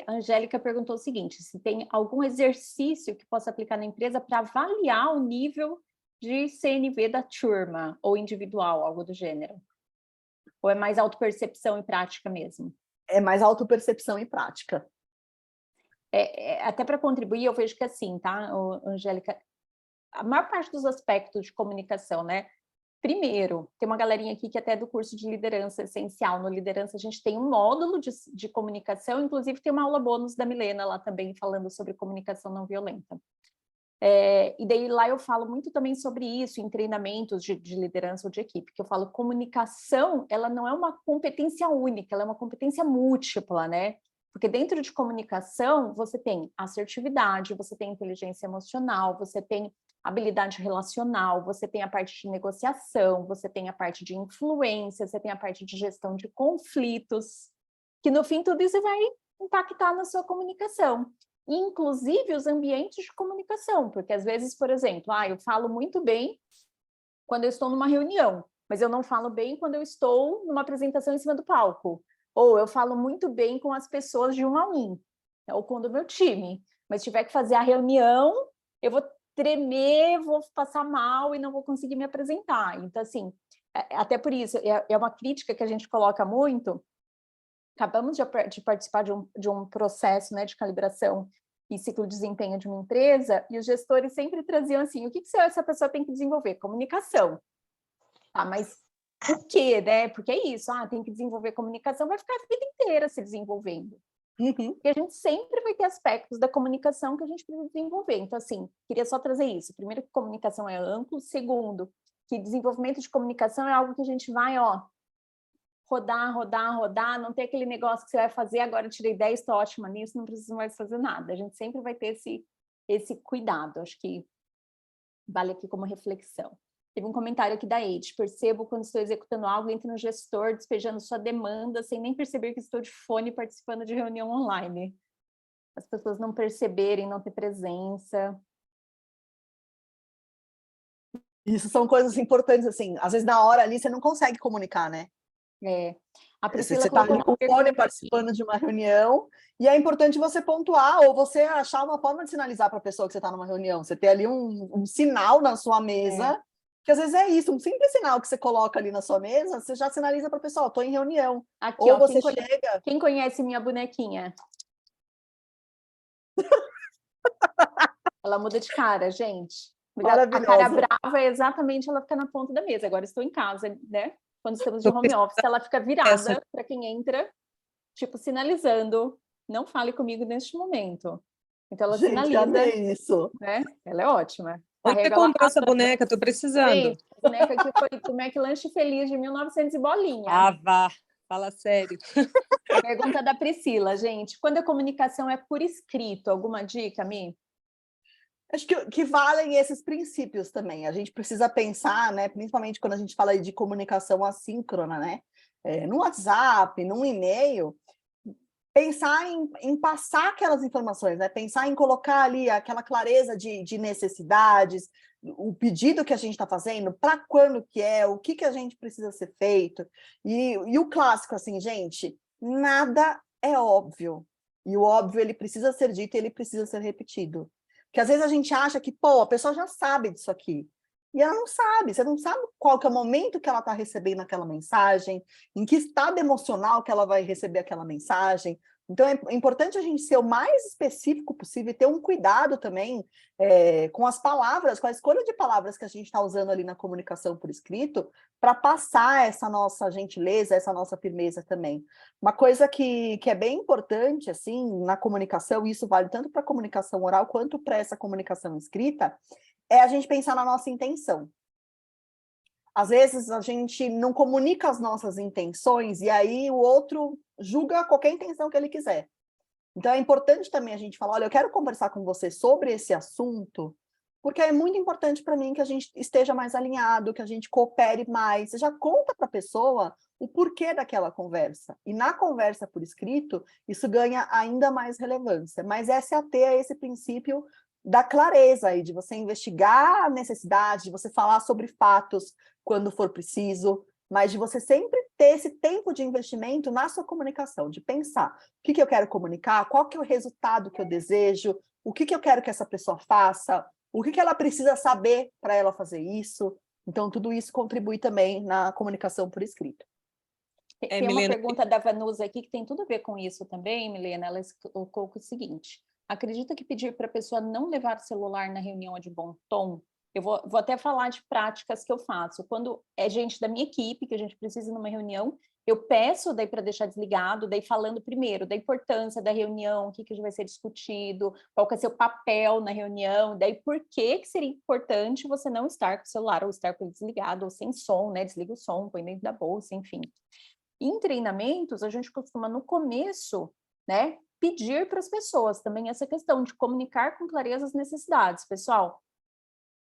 [SPEAKER 1] A Angélica perguntou o seguinte, se tem algum exercício que possa aplicar na empresa para avaliar o nível de CNV da turma, ou individual, algo do gênero? Ou é mais autopercepção e prática mesmo?
[SPEAKER 2] É mais autopercepção e prática.
[SPEAKER 1] Até para contribuir, eu vejo que assim, tá, Angélica, a maior parte dos aspectos de comunicação, né? Primeiro, tem uma galerinha aqui que até é do curso de liderança essencial. No liderança, a gente tem um módulo de comunicação, inclusive tem uma aula bônus da Milena lá também, falando sobre comunicação não violenta. E daí lá eu falo muito também sobre isso, em treinamentos de liderança ou de equipe, que eu falo comunicação, ela não é uma competência única, ela é uma competência múltipla, né? Porque dentro de comunicação, você tem assertividade, você tem inteligência emocional, você tem habilidade relacional, você tem a parte de negociação, você tem a parte de influência, você tem a parte de gestão de conflitos, que no fim tudo isso vai impactar na sua comunicação. Inclusive os ambientes de comunicação, porque às vezes, por exemplo, eu falo muito bem quando eu estou numa reunião, mas eu não falo bem quando eu estou numa apresentação em cima do palco. Ou eu falo muito bem com as pessoas de 1 a 1, ou com o meu time, mas se tiver que fazer a reunião, eu vou tremer, vou passar mal e não vou conseguir me apresentar. Então, assim, até por isso, é uma crítica que a gente coloca muito. Acabamos de participar de um processo, né, de calibração e ciclo de desempenho de uma empresa, e os gestores sempre traziam assim, o que essa pessoa tem que desenvolver? Comunicação. Mas o quê, né? Porque é isso, tem que desenvolver comunicação, vai ficar a vida inteira se desenvolvendo.
[SPEAKER 2] Uhum.
[SPEAKER 1] E a gente sempre vai ter aspectos da comunicação que a gente precisa desenvolver. Então, assim, queria só trazer isso. Primeiro, que comunicação é amplo. Segundo, que desenvolvimento de comunicação é algo que a gente vai, rodar, não tem aquele negócio que você vai fazer, agora eu tirei 10, estou ótima nisso, não preciso mais fazer nada. A gente sempre vai ter esse cuidado, acho que vale aqui como reflexão. Teve um comentário aqui da Eide, percebo quando estou executando algo, entro no gestor, despejando sua demanda, sem nem perceber que estou de fone participando de reunião online. As pessoas não perceberem, não ter presença.
[SPEAKER 2] Isso são coisas importantes, assim, às vezes na hora ali você não consegue comunicar, né?
[SPEAKER 1] A Priscila
[SPEAKER 2] você está ali com o fone participando de uma reunião e é importante você pontuar ou você achar uma forma de sinalizar para a pessoa que você está numa reunião. Você ter ali um sinal na sua mesa, que às vezes é isso, um simples sinal que você coloca ali na sua mesa, você já sinaliza para a pessoa, estou em reunião.
[SPEAKER 1] Aqui,
[SPEAKER 2] ou você chega...
[SPEAKER 1] Quem conhece minha bonequinha? Ela muda de cara, gente. A cara brava é exatamente ela fica na ponta da mesa. Agora estou em casa, né? Quando estamos de home office, ela fica virada para quem entra, tipo, sinalizando, não fale comigo neste momento. Então ela sinaliza.
[SPEAKER 2] Amei isso.
[SPEAKER 1] Né? Ela é ótima.
[SPEAKER 4] Onde você comprou essa boneca? Estou precisando.
[SPEAKER 1] Gente, a boneca aqui foi do McLanche Feliz de 1900 e bolinha.
[SPEAKER 4] Vá. Fala sério.
[SPEAKER 1] Pergunta da Priscila, gente. Quando a comunicação é por escrito, alguma dica, Mi?
[SPEAKER 2] Acho que valem esses princípios também. A gente precisa pensar, né, principalmente quando a gente fala de comunicação assíncrona, né, no WhatsApp, num e-mail, pensar em passar aquelas informações, né, pensar em colocar ali aquela clareza de necessidades, o pedido que a gente está fazendo, para quando que é, o que a gente precisa ser feito. E o clássico, assim, gente, nada é óbvio. E o óbvio, ele precisa ser dito e ele precisa ser repetido. Porque às vezes a gente acha que, a pessoa já sabe disso aqui. E ela não sabe, você não sabe qual que é o momento que ela está recebendo aquela mensagem, em que estado emocional que ela vai receber aquela mensagem, Então, é importante a gente ser o mais específico possível e ter um cuidado também com as palavras, com a escolha de palavras que a gente está usando ali na comunicação por escrito, para passar essa nossa gentileza, essa nossa firmeza também. Uma coisa que é bem importante, assim, na comunicação, e isso vale tanto para a comunicação oral quanto para essa comunicação escrita, é a gente pensar na nossa intenção. Às vezes a gente não comunica as nossas intenções e aí o outro julga qualquer intenção que ele quiser. Então é importante também a gente falar, olha, eu quero conversar com você sobre esse assunto, porque é muito importante para mim que a gente esteja mais alinhado, que a gente coopere mais. Você já conta para a pessoa o porquê daquela conversa. E na conversa por escrito, isso ganha ainda mais relevância. Mas é se ater a esse princípio da clareza aí, de você investigar a necessidade, de você falar sobre fatos quando for preciso, mas de você sempre ter esse tempo de investimento na sua comunicação, de pensar o que eu quero comunicar, qual que é o resultado que eu desejo, o que eu quero que essa pessoa faça, o que ela precisa saber para ela fazer isso. Então, tudo isso contribui também na comunicação por escrito.
[SPEAKER 1] Tem uma pergunta da Vanusa aqui que tem tudo a ver com isso também, Milena. Ela colocou o seguinte: acredita que pedir para a pessoa não levar celular na reunião é de bom tom? Eu vou até falar de práticas que eu faço. Quando é gente da minha equipe, que a gente precisa ir numa reunião, eu peço daí para deixar desligado, daí falando primeiro da importância da reunião, o que vai ser discutido, qual que é seu papel na reunião, daí por que seria importante você não estar com o celular, ou estar com ele desligado, ou sem som, né? Desliga o som, põe dentro da bolsa, enfim. Em treinamentos, a gente costuma, no começo, né, pedir para as pessoas também essa questão de comunicar com clareza as necessidades. Pessoal,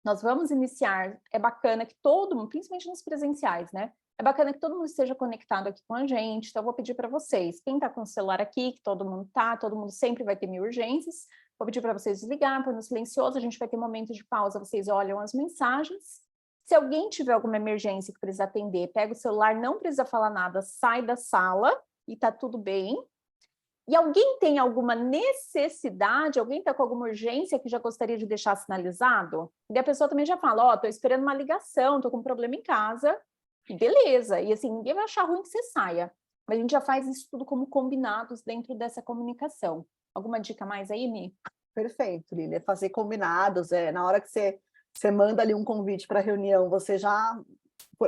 [SPEAKER 1] nós vamos iniciar, é bacana que todo mundo, principalmente nos presenciais, né? É bacana que todo mundo esteja conectado aqui com a gente, então eu vou pedir para vocês, quem está com o celular aqui, que todo mundo sempre vai ter 1000 urgências, vou pedir para vocês desligar, pôr no silencioso, a gente vai ter momento de pausa, vocês olham as mensagens. Se alguém tiver alguma emergência que precisa atender, pega o celular, não precisa falar nada, sai da sala e tá tudo bem. E alguém tem alguma necessidade, alguém está com alguma urgência que já gostaria de deixar sinalizado? E a pessoa também já fala, tô esperando uma ligação, tô com um problema em casa, e beleza. E assim, ninguém vai achar ruim que você saia. Mas a gente já faz isso tudo como combinados dentro dessa comunicação. Alguma dica mais aí, Mi?
[SPEAKER 2] Perfeito, Lília. Fazer combinados, na hora que você manda ali um convite para reunião, você já...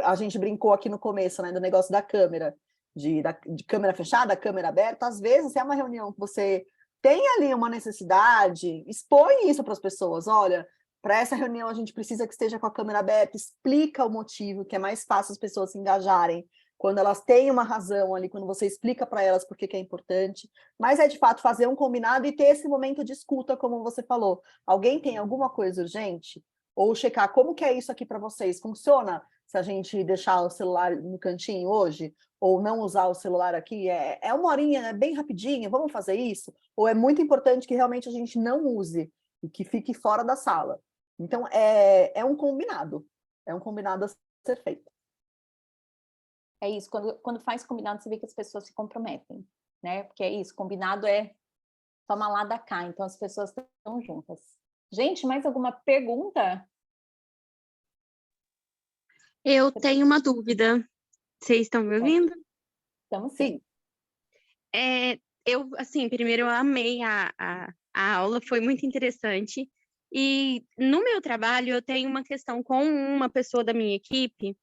[SPEAKER 2] A gente brincou aqui no começo, né, do negócio da câmera. De câmera fechada, câmera aberta, às vezes é uma reunião que você tem ali uma necessidade, expõe isso para as pessoas, olha, para essa reunião a gente precisa que esteja com a câmera aberta, explica o motivo, que é mais fácil as pessoas se engajarem, quando elas têm uma razão ali, quando você explica para elas por que é importante, mas é de fato fazer um combinado e ter esse momento de escuta, como você falou, alguém tem alguma coisa urgente? Ou checar como que é isso aqui para vocês, funciona se a gente deixar o celular no cantinho hoje? Ou não usar o celular aqui, é uma horinha, é bem rapidinho, vamos fazer isso? Ou é muito importante que realmente a gente não use e que fique fora da sala? Então, é um combinado a ser feito.
[SPEAKER 1] É isso, quando faz combinado, você vê que as pessoas se comprometem, né? Porque é isso, combinado toma lá da cá, então as pessoas estão juntas. Gente, mais alguma pergunta?
[SPEAKER 5] Eu tenho uma dúvida. Vocês estão me ouvindo?
[SPEAKER 1] Estamos sim.
[SPEAKER 5] Primeiro eu amei a aula, foi muito interessante. E no meu trabalho eu tenho uma questão com uma pessoa da minha equipe,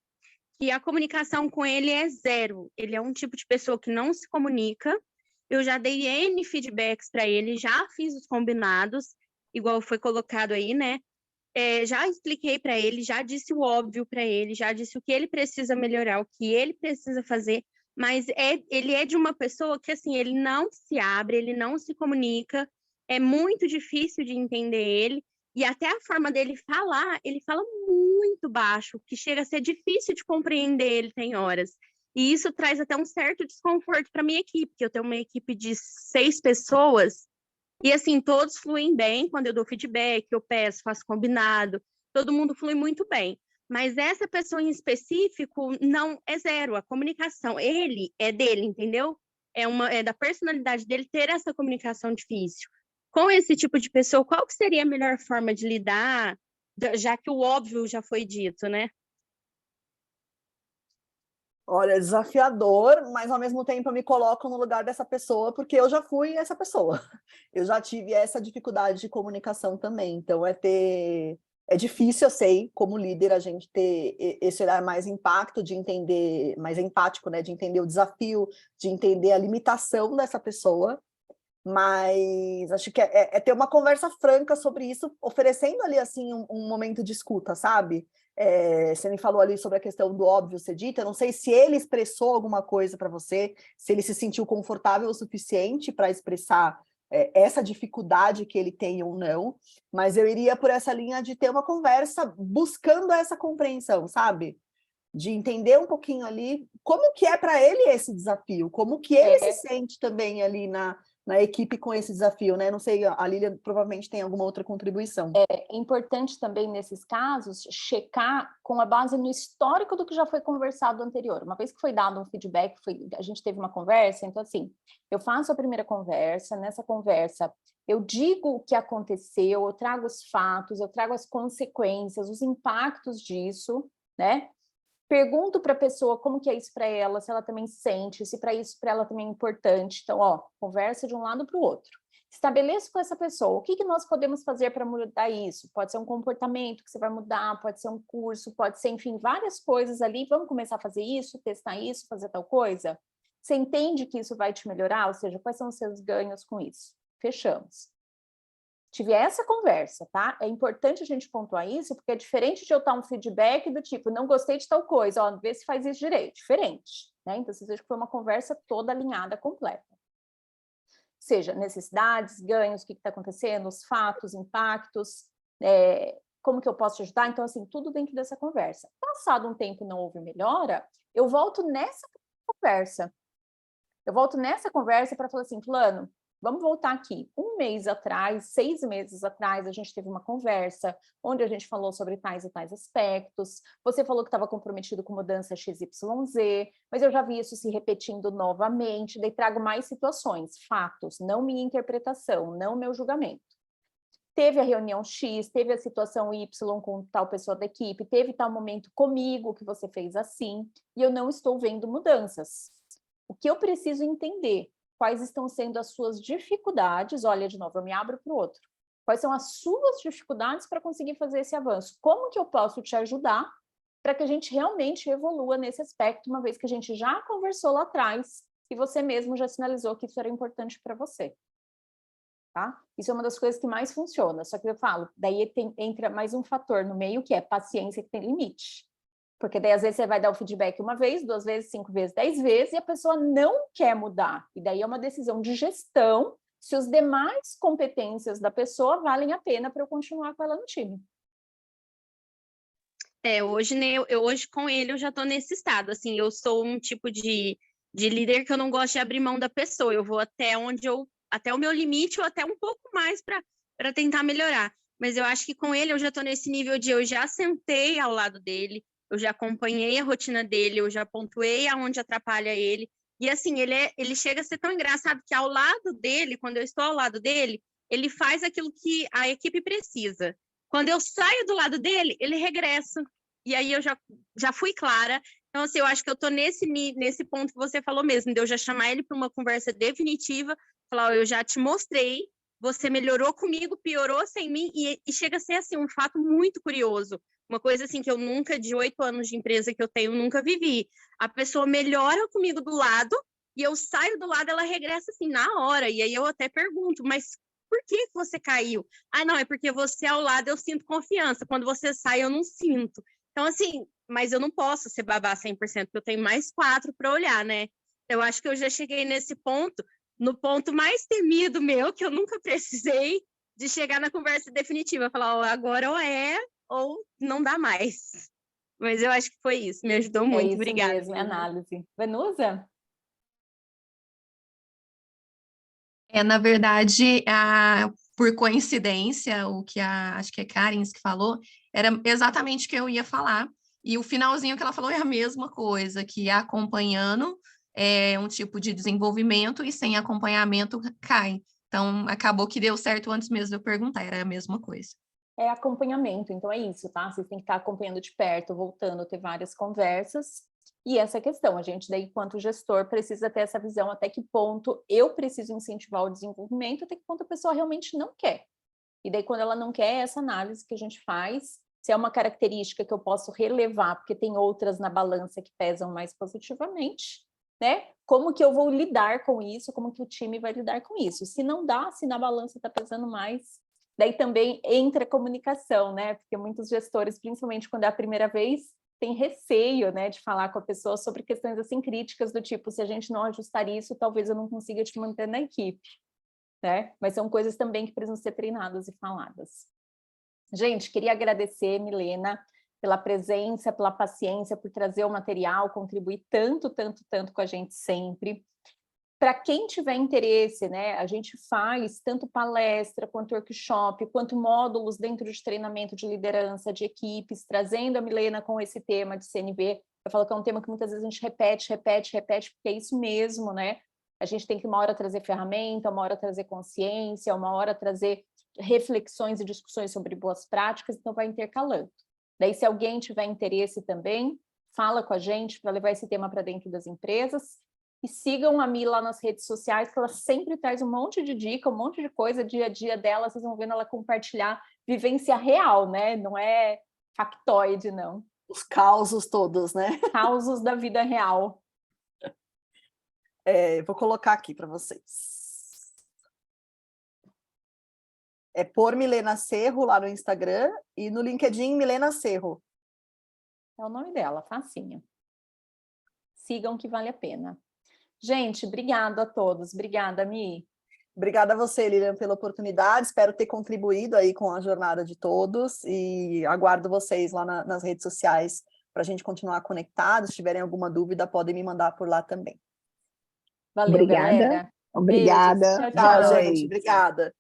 [SPEAKER 5] que a comunicação com ele é zero. Ele é um tipo de pessoa que não se comunica. Eu já dei N feedbacks para ele, já fiz os combinados, igual foi colocado aí, né? Já expliquei para ele, já disse o óbvio para ele, já disse o que ele precisa melhorar, o que ele precisa fazer, mas ele é de uma pessoa que, assim, ele não se abre, ele não se comunica, é muito difícil de entender ele, e até a forma dele falar, ele fala muito baixo, que chega a ser difícil de compreender ele tem horas. E isso traz até um certo desconforto para minha equipe, que eu tenho uma equipe de 6 pessoas, e assim, todos fluem bem quando eu dou feedback, eu peço, faço combinado, todo mundo flui muito bem. Mas essa pessoa em específico não é zero, a comunicação, ele é dele, entendeu? É da personalidade dele ter essa comunicação difícil. Com esse tipo de pessoa, qual que seria a melhor forma de lidar, já que o óbvio já foi dito, né?
[SPEAKER 2] Olha, desafiador, mas ao mesmo tempo eu me coloco no lugar dessa pessoa, porque eu já fui essa pessoa. Eu já tive essa dificuldade de comunicação também. Então, é difícil, eu sei, como líder, a gente ter esse olhar mais impacto, de entender, mais empático, né? De entender o desafio, de entender a limitação dessa pessoa. Mas acho que é ter uma conversa franca sobre isso, oferecendo ali assim um momento de escuta, sabe? Você me falou ali sobre a questão do óbvio ser dito, eu não sei se ele expressou alguma coisa para você, se ele se sentiu confortável o suficiente para expressar essa dificuldade que ele tem ou não, mas eu iria por essa linha de ter uma conversa buscando essa compreensão, sabe? De entender um pouquinho ali como que é para ele esse desafio, como que ele se sente também ali na equipe com esse desafio, né? Não sei, a Lília provavelmente tem alguma outra contribuição.
[SPEAKER 1] É importante também, nesses casos, checar com a base no histórico do que já foi conversado anterior. Uma vez que foi dado um feedback, a gente teve uma conversa, então, assim, eu faço a primeira conversa, nessa conversa eu digo o que aconteceu, eu trago os fatos, eu trago as consequências, os impactos disso, né? Pergunto para a pessoa como que é isso para ela, se ela também sente, se para isso para ela também é importante. Então, conversa de um lado para o outro. Estabeleço com essa pessoa o que nós podemos fazer para mudar isso. Pode ser um comportamento que você vai mudar, pode ser um curso, pode ser, enfim, várias coisas ali. Vamos começar a fazer isso, testar isso, fazer tal coisa? Você entende que isso vai te melhorar? Ou seja, quais são os seus ganhos com isso? Fechamos. Tive essa conversa, tá? É importante a gente pontuar isso, porque é diferente de eu dar um feedback do tipo, não gostei de tal coisa, vê se faz isso direito. Diferente, né? Então, vocês vejam que foi uma conversa toda alinhada, completa. Seja necessidades, ganhos, o que está acontecendo, os fatos, impactos, como que eu posso te ajudar? Então, assim, tudo dentro dessa conversa. Passado um tempo e não houve melhora, eu volto nessa conversa. Eu volto nessa conversa para falar assim, fulano, vamos voltar aqui. 1 mês atrás, 6 meses atrás, a gente teve uma conversa onde a gente falou sobre tais e tais aspectos. Você falou que estava comprometido com mudança XYZ, mas eu já vi isso se repetindo novamente. Daí trago mais situações, fatos, não minha interpretação, não meu julgamento. Teve a reunião X, teve a situação Y com tal pessoa da equipe, teve tal momento comigo que você fez assim, e eu não estou vendo mudanças. O que eu preciso entender? Quais estão sendo as suas dificuldades? Olha, de novo, eu me abro para o outro. Quais são as suas dificuldades para conseguir fazer esse avanço? Como que eu posso te ajudar para que a gente realmente evolua nesse aspecto, uma vez que a gente já conversou lá atrás e você mesmo já sinalizou que isso era importante para você? Tá? Isso é uma das coisas que mais funciona. Só que eu falo, daí entra mais um fator no meio, que é paciência que tem limite. Porque daí, às vezes, você vai dar o feedback 1 vez, 2 vezes, 5 vezes, 10 vezes, e a pessoa não quer mudar. E daí é uma decisão de gestão se as demais competências da pessoa valem a pena para eu continuar com ela no time.
[SPEAKER 5] Hoje, né, hoje com ele eu já estou nesse estado, assim, eu sou um tipo de líder que eu não gosto de abrir mão da pessoa, eu vou até o meu limite ou até um pouco mais para tentar melhorar. Mas eu acho que com ele eu já estou nesse nível de eu já sentei ao lado dele, eu já acompanhei a rotina dele, eu já pontuei aonde atrapalha ele. E assim, ele chega a ser tão engraçado que ao lado dele, quando eu estou ao lado dele, ele faz aquilo que a equipe precisa. Quando eu saio do lado dele, ele regressa. E aí eu já fui clara. Então, assim, eu acho que eu estou nesse ponto que você falou mesmo, de eu já chamar ele para uma conversa definitiva, falar, eu já te mostrei, você melhorou comigo, piorou sem mim, e chega a ser, assim, um fato muito curioso. Uma coisa assim que eu nunca, de 8 anos de empresa que eu tenho, nunca vivi. A pessoa melhora comigo do lado, e eu saio do lado, ela regressa assim, na hora. E aí eu até pergunto, mas por que você caiu? Ah, não, é porque você ao lado eu sinto confiança. Quando você sai, eu não sinto. Então, assim, mas eu não posso ser babá 100%, porque eu tenho mais 4 para olhar, né? Eu acho que eu já cheguei nesse ponto, no ponto mais temido meu, que eu nunca precisei de chegar na conversa definitiva. Falar, agora ou é, ou não dá mais. Mas eu acho que foi isso, me ajudou muito.
[SPEAKER 1] Isso
[SPEAKER 5] Obrigada.
[SPEAKER 1] Mesmo, é análise. Vanusa?
[SPEAKER 3] Na verdade, por coincidência, o que acho que é Karins que falou, era exatamente o que eu ia falar. E o finalzinho que ela falou é a mesma coisa, que acompanhando é um tipo de desenvolvimento e sem acompanhamento cai. Então, acabou que deu certo antes mesmo de eu perguntar, era a mesma coisa.
[SPEAKER 1] É acompanhamento, então é isso, tá? Vocês têm que estar acompanhando de perto, voltando, ter várias conversas. E essa questão, a gente daí, enquanto gestor, precisa ter essa visão até que ponto eu preciso incentivar o desenvolvimento, até que ponto a pessoa realmente não quer. E daí, quando ela não quer, essa análise que a gente faz, se é uma característica que eu posso relevar, porque tem outras na balança que pesam mais positivamente, né? Como que eu vou lidar com isso? Como que o time vai lidar com isso? Se não dá, se na balança está pesando mais, daí também entra a comunicação, né? Porque muitos gestores, principalmente quando é a primeira vez, tem receio, né, de falar com a pessoa sobre questões assim críticas do tipo, se a gente não ajustar isso, talvez eu não consiga te manter na equipe, né? Mas são coisas também que precisam ser treinadas e faladas. Gente, queria agradecer, Milena, pela presença, pela paciência, por trazer o material, contribuir tanto com a gente sempre. Para quem tiver interesse, né, a gente faz tanto palestra, quanto workshop, quanto módulos dentro de treinamento de liderança, de equipes, trazendo a Milena com esse tema de CNV. Eu falo que é um tema que muitas vezes a gente repete, porque é isso mesmo, né? A gente tem que uma hora trazer ferramenta, uma hora trazer consciência, uma hora trazer reflexões e discussões sobre boas práticas, então vai intercalando. Daí, se alguém tiver interesse também, fala com a gente para levar esse tema para dentro das empresas. E sigam a Mi lá nas redes sociais, que ela sempre traz um monte de dica, um monte de coisa, dia a dia dela, vocês vão vendo ela compartilhar vivência real, né? Não é factoide, não.
[SPEAKER 2] Os causos todos, né?
[SPEAKER 1] Causos da vida real.
[SPEAKER 2] Vou colocar aqui para vocês. É por Milena Cerro lá no Instagram e no LinkedIn Milena Cerro.
[SPEAKER 1] É o nome dela, facinho. Sigam que vale a pena. Gente, obrigada a todos. Obrigada, Mi.
[SPEAKER 2] Obrigada a você, Lilian, pela oportunidade. Espero ter contribuído aí com a jornada de todos e aguardo vocês lá nas redes sociais para a gente continuar conectado. Se tiverem alguma dúvida, podem me mandar por lá também.
[SPEAKER 1] Valeu,
[SPEAKER 6] Obrigada.
[SPEAKER 1] galera.
[SPEAKER 6] Obrigada.
[SPEAKER 1] Beijos.
[SPEAKER 2] Tchau, gente. Obrigada.